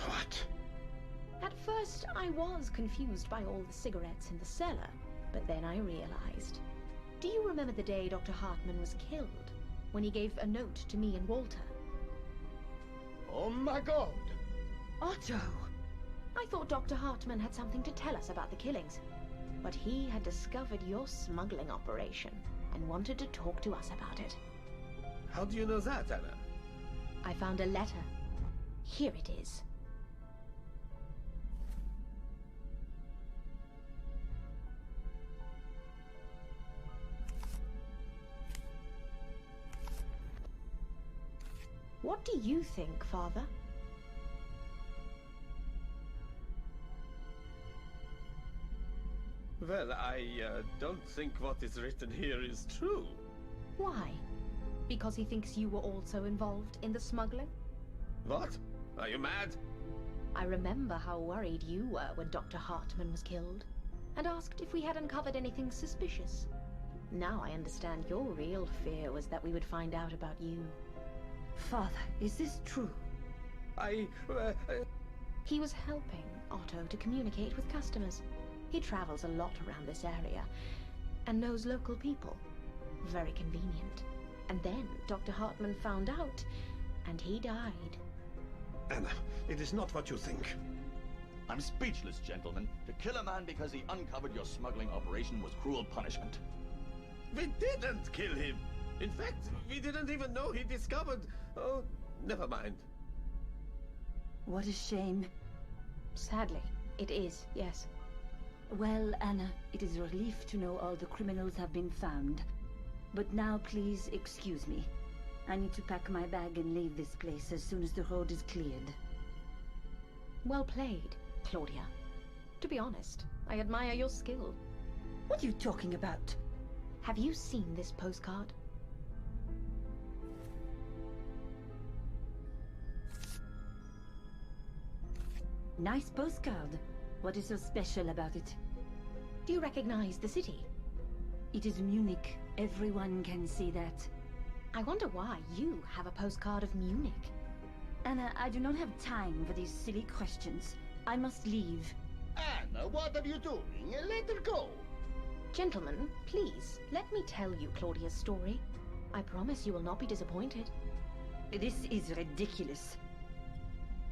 What? At first, I was confused by all the cigarettes in the cellar, but then I realized. Do you remember the day Dr. Hartman was killed? When he gave a note to me and Walter? Oh my god! Otto! I thought Dr. Hartman had something to tell us about the killings, but he had discovered your smuggling operation and wanted to talk to us about it. How do you know that, Anna? I found a letter. Here it is. What do you think, Father? Well, I don't think what is written here is true. Why? Because he thinks you were also involved in the smuggling? What? Are you mad? I remember how worried you were when Dr. Hartman was killed, and asked if we had uncovered anything suspicious. Now I understand your real fear was that we would find out about you. Father, is this true? He was helping Otto to communicate with customers. He travels a lot around this area, and knows local people. Very convenient. And then Dr. Hartman found out, and he died. Anna, it is not what you think. I'm speechless, gentlemen. To kill a man because he uncovered your smuggling operation was cruel punishment. We didn't kill him. In fact, we didn't even know he discovered... Oh, never mind. What a shame. Sadly, it is, yes. Well, Anna, it is a relief to know all the criminals have been found. But now please excuse me. I need to pack my bag and leave this place as soon as the road is cleared. Well played, Claudia. To be honest, I admire your skill. What are you talking about? Have you seen this postcard? Nice postcard. What is so special about it? Do you recognize the city? It is Munich. Everyone can see that. I wonder why you have a postcard of Munich. Anna, I do not have time for these silly questions. I must leave. Anna, what are you doing? Let her go. Gentlemen, please, let me tell you Claudia's story. I promise you will not be disappointed. This is ridiculous.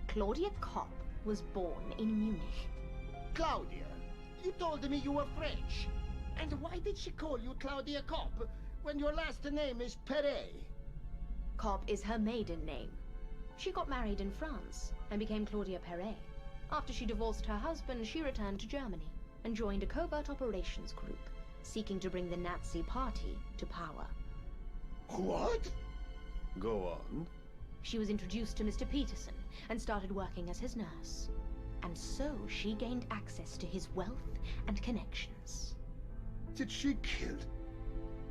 Claudia Kopp was born in Munich. Claudia, you told me you were French. And why did she call you Claudia Kopp when your last name is Perret? Kopp is her maiden name. She got married in France and became Claudia Perret. After she divorced her husband, she returned to Germany and joined a covert operations group, seeking to bring the Nazi party to power. What? Go on. She was introduced to Mr. Peterson and started working as his nurse. And so she gained access to his wealth and connections. Did she kill?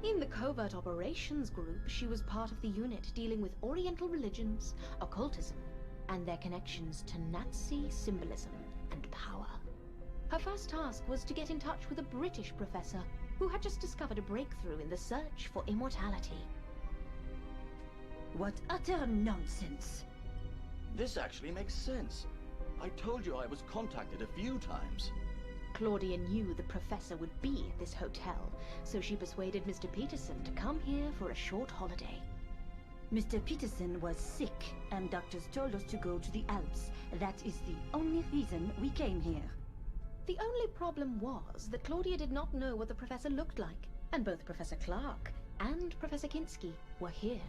In the covert operations group, she was part of the unit dealing with Oriental religions, occultism, and their connections to Nazi symbolism and power. Her first task was to get in touch with a British professor who had just discovered a breakthrough in the search for immortality. What utter nonsense! This actually makes sense. I told you I was contacted a few times. Claudia knew the professor would be at this hotel, so she persuaded Mr. Peterson to come here for a short holiday. Mr. Peterson was sick, and doctors told us to go to the Alps. That is the only reason we came here. The only problem was that Claudia did not know what the professor looked like, and both Professor Clark and Professor Kinski were here.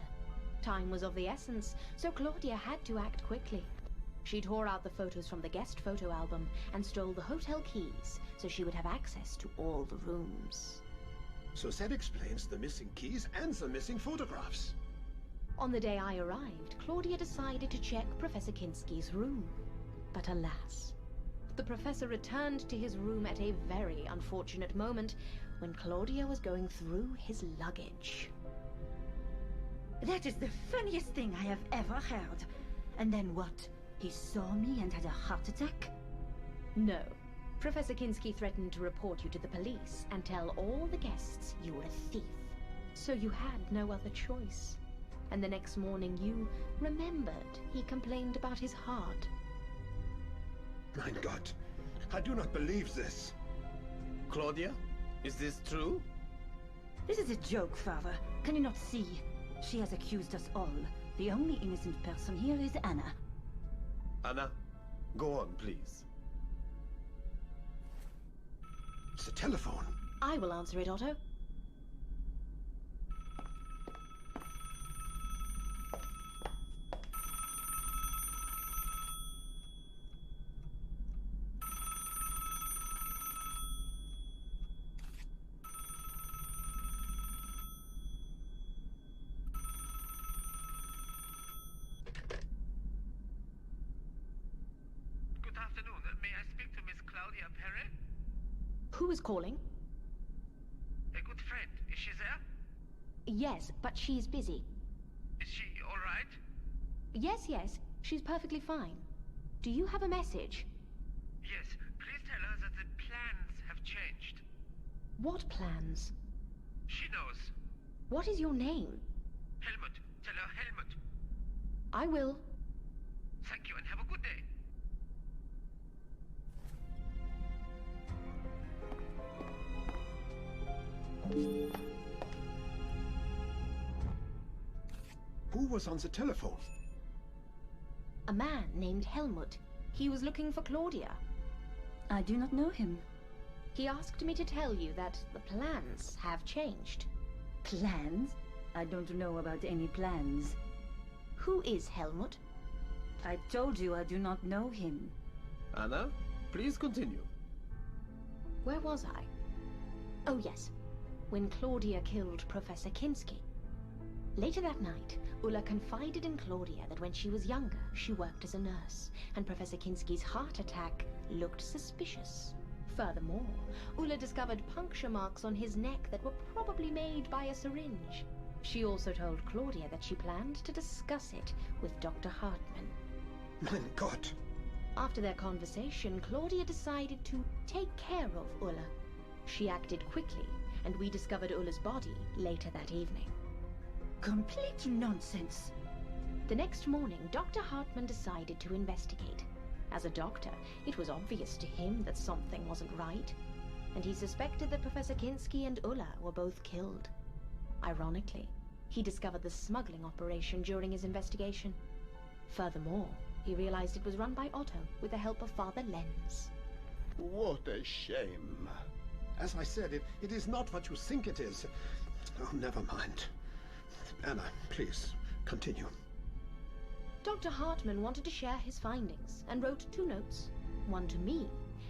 Time was of the essence, so Claudia had to act quickly. She tore out the photos from the guest photo album and stole the hotel keys so she would have access to all the rooms. So that explains the missing keys and the missing photographs. On the day I arrived, Claudia decided to check Professor Kinski's room. But alas, the professor returned to his room at a very unfortunate moment when Claudia was going through his luggage. That is the funniest thing I have ever heard. And then what? He saw me and had a heart attack? No. Professor Kinski threatened to report you to the police and tell all the guests you were a thief. So you had no other choice. And the next morning you remembered he complained about his heart. My God, I do not believe this. Claudia, is this true? This is a joke, Father. Can you not see? She has accused us all. The only innocent person here is Anna. Anna, go on, please. It's a telephone. I will answer it, Otto. Good afternoon. May I speak to Miss Claudia Perry? Who is calling? A good friend. Is she there? Yes, but she's busy. Is she all right? Yes, she's perfectly fine. Do you have a message? Yes. Please tell her that the plans have changed. What plans? She knows. What is your name? Helmut. Tell her Helmut. I will. Thank you and have a good day. Who was on the telephone? A man named Helmut. He was looking for Claudia. I do not know him. He asked me to tell you that the plans have changed. Plans? I don't know about any plans. Who is Helmut? I told you I do not know him. Anna, please continue. Where was I? Oh yes, when Claudia killed Professor Kinski. Later that night, Ulla confided in Claudia that when she was younger, she worked as a nurse, and Professor Kinski's heart attack looked suspicious. Furthermore, Ulla discovered puncture marks on his neck that were probably made by a syringe. She also told Claudia that she planned to discuss it with Dr. Hartmann. Mein Gott! After their conversation, Claudia decided to take care of Ulla. She acted quickly, and we discovered Ulla's body later that evening. Complete nonsense. The next morning, Dr. Hartmann decided to investigate. As a doctor, it was obvious to him that something wasn't right, and he suspected that Professor Kinski and Ulla were both killed. Ironically, he discovered the smuggling operation during his investigation. Furthermore, he realized it was run by Otto with the help of Father Lenz. What a shame. As I said, it is not what you think it is. Oh, never mind. Anna, please, continue. Dr. Hartmann wanted to share his findings and wrote 2 notes, one to me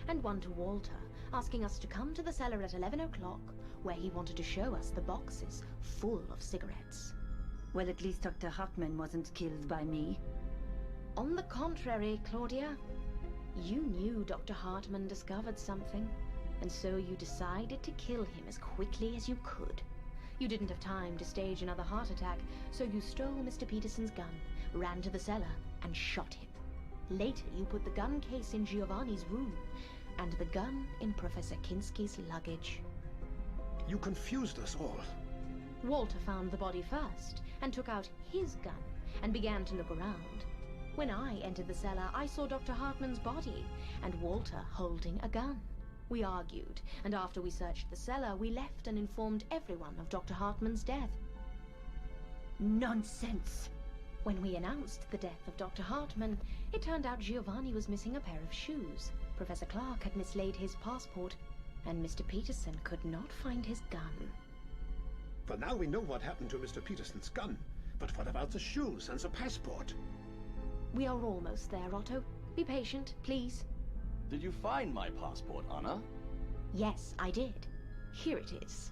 and one to Walter, asking us to come to the cellar at 11 o'clock, where he wanted to show us the boxes full of cigarettes. Well, at least Dr. Hartmann wasn't killed by me. On the contrary, Claudia, you knew Dr. Hartmann discovered something, and so you decided to kill him as quickly as you could. You didn't have time to stage another heart attack, so you stole Mr. Peterson's gun, ran to the cellar, and shot him. Later, you put the gun case in Giovanni's room, and the gun in Professor Kinski's luggage. You confused us all. Walter found the body first, and took out his gun, and began to look around. When I entered the cellar, I saw Dr. Hartmann's body, and Walter holding a gun. We argued, and after we searched the cellar, we left and informed everyone of Dr. Hartmann's death. Nonsense! When we announced the death of Dr. Hartmann, it turned out Giovanni was missing a pair of shoes. Professor Clark had mislaid his passport, and Mr. Peterson could not find his gun. But now we know what happened to Mr. Peterson's gun. But what about the shoes and the passport? We are almost there, Otto. Be patient, please. Did you find my passport, Anna? Yes, I did. Here it is.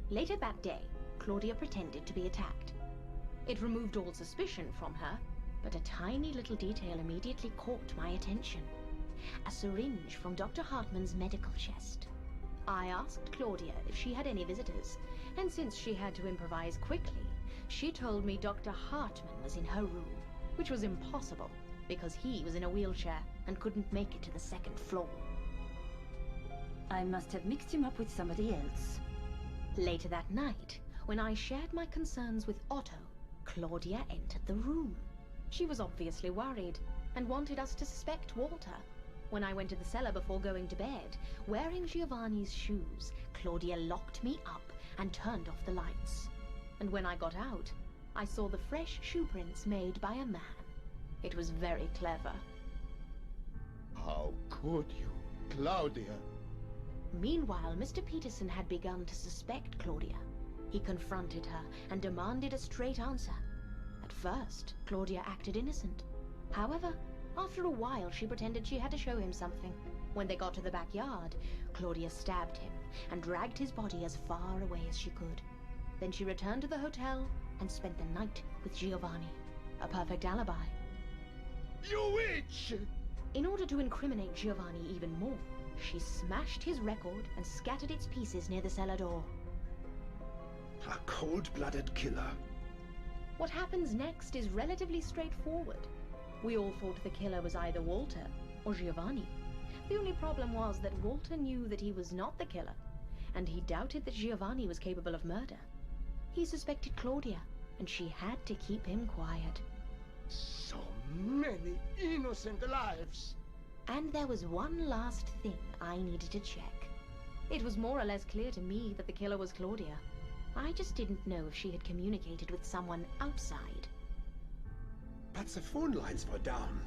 Later that day, Claudia pretended to be attacked. It removed all suspicion from her, but a tiny little detail immediately caught my attention. A syringe from Dr. Hartman's medical chest. I asked Claudia if she had any visitors, and since she had to improvise quickly, she told me Dr. Hartman was in her room, which was impossible, because he was in a wheelchair and couldn't make it to the second floor. I must have mixed him up with somebody else. Later that night, when I shared my concerns with Otto, Claudia entered the room. She was obviously worried and wanted us to suspect Walter. When I went to the cellar before going to bed, wearing Giovanni's shoes, Claudia locked me up and turned off the lights. And when I got out, I saw the fresh shoe prints made by a man. It was very clever. How could you, Claudia? Meanwhile, Mr. Peterson had begun to suspect Claudia. He confronted her and demanded a straight answer. At first, Claudia acted innocent. However, after a while, she pretended she had to show him something. When they got to the backyard, Claudia stabbed him and dragged his body as far away as she could. Then she returned to the hotel and spent the night with Giovanni. A perfect alibi. You witch! In order to incriminate Giovanni even more, she smashed his record and scattered its pieces near the cellar door. A cold-blooded killer. What happens next is relatively straightforward. We all thought the killer was either Walter or Giovanni. The only problem was that Walter knew that he was not the killer, and he doubted that Giovanni was capable of murder. He suspected Claudia, and she had to keep him quiet. So many innocent lives. And there was one last thing I needed to check. It was more or less clear to me that the killer was Claudia. I just didn't know if she had communicated with someone outside. But the phone lines were down.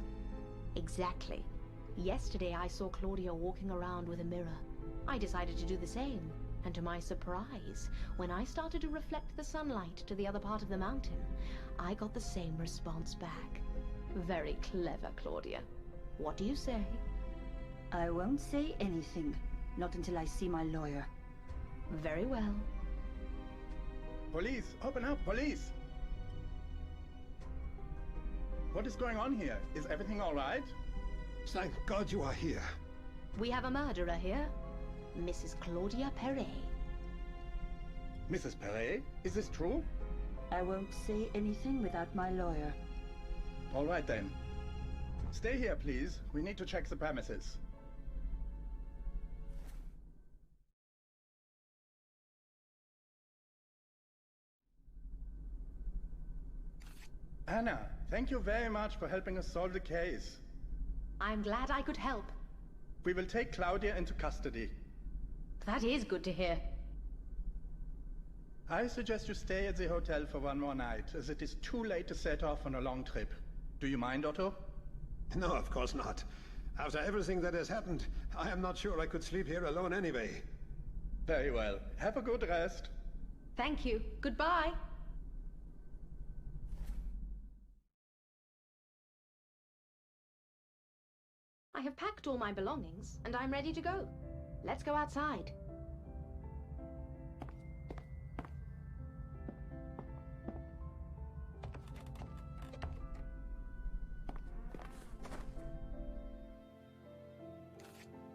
Exactly. Yesterday I saw Claudia walking around with a mirror. I decided to do the same, and to my surprise, when I started to reflect the sunlight to the other part of the mountain, I got the same response back. Very clever, Claudia. What do you say? I won't say anything, not until I see my lawyer. Very well. Police! Open up! Police! What is going on here? Is everything all right? Thank God you are here. We have a murderer here. Mrs. Claudia Perret. Mrs. Perret? Is this true? I won't say anything without my lawyer. All right then. Stay here, please. We need to check the premises. Anna, thank you very much for helping us solve the case. I'm glad I could help. We will take Claudia into custody. That is good to hear. I suggest you stay at the hotel for one more night, as it is too late to set off on a long trip. Do you mind, Otto? No, of course not. After everything that has happened, I am not sure I could sleep here alone anyway. Very well. Have a good rest. Thank you. Goodbye. I have packed all my belongings, and I'm ready to go. Let's go outside.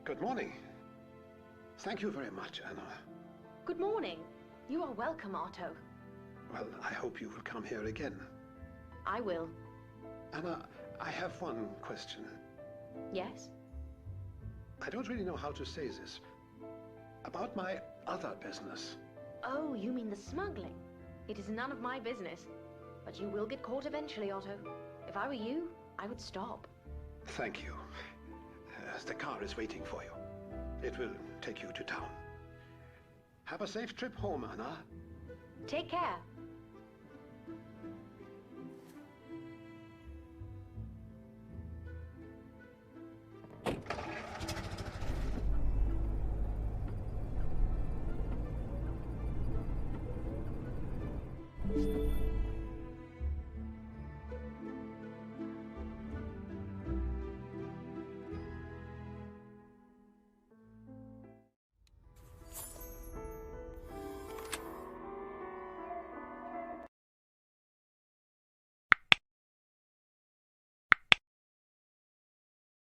Good morning. Thank you very much, Anna. Good morning. You are welcome, Otto. Well, I hope you will come here again. I will. Anna, I have one question. Yes? I don't really know how to say this. About my other business. Oh, you mean the smuggling? It is none of my business. But you will get caught eventually, Otto. If I were you, I would stop. Thank you. The car is waiting for you. It will take you to town. Have a safe trip home, Anna. Take care.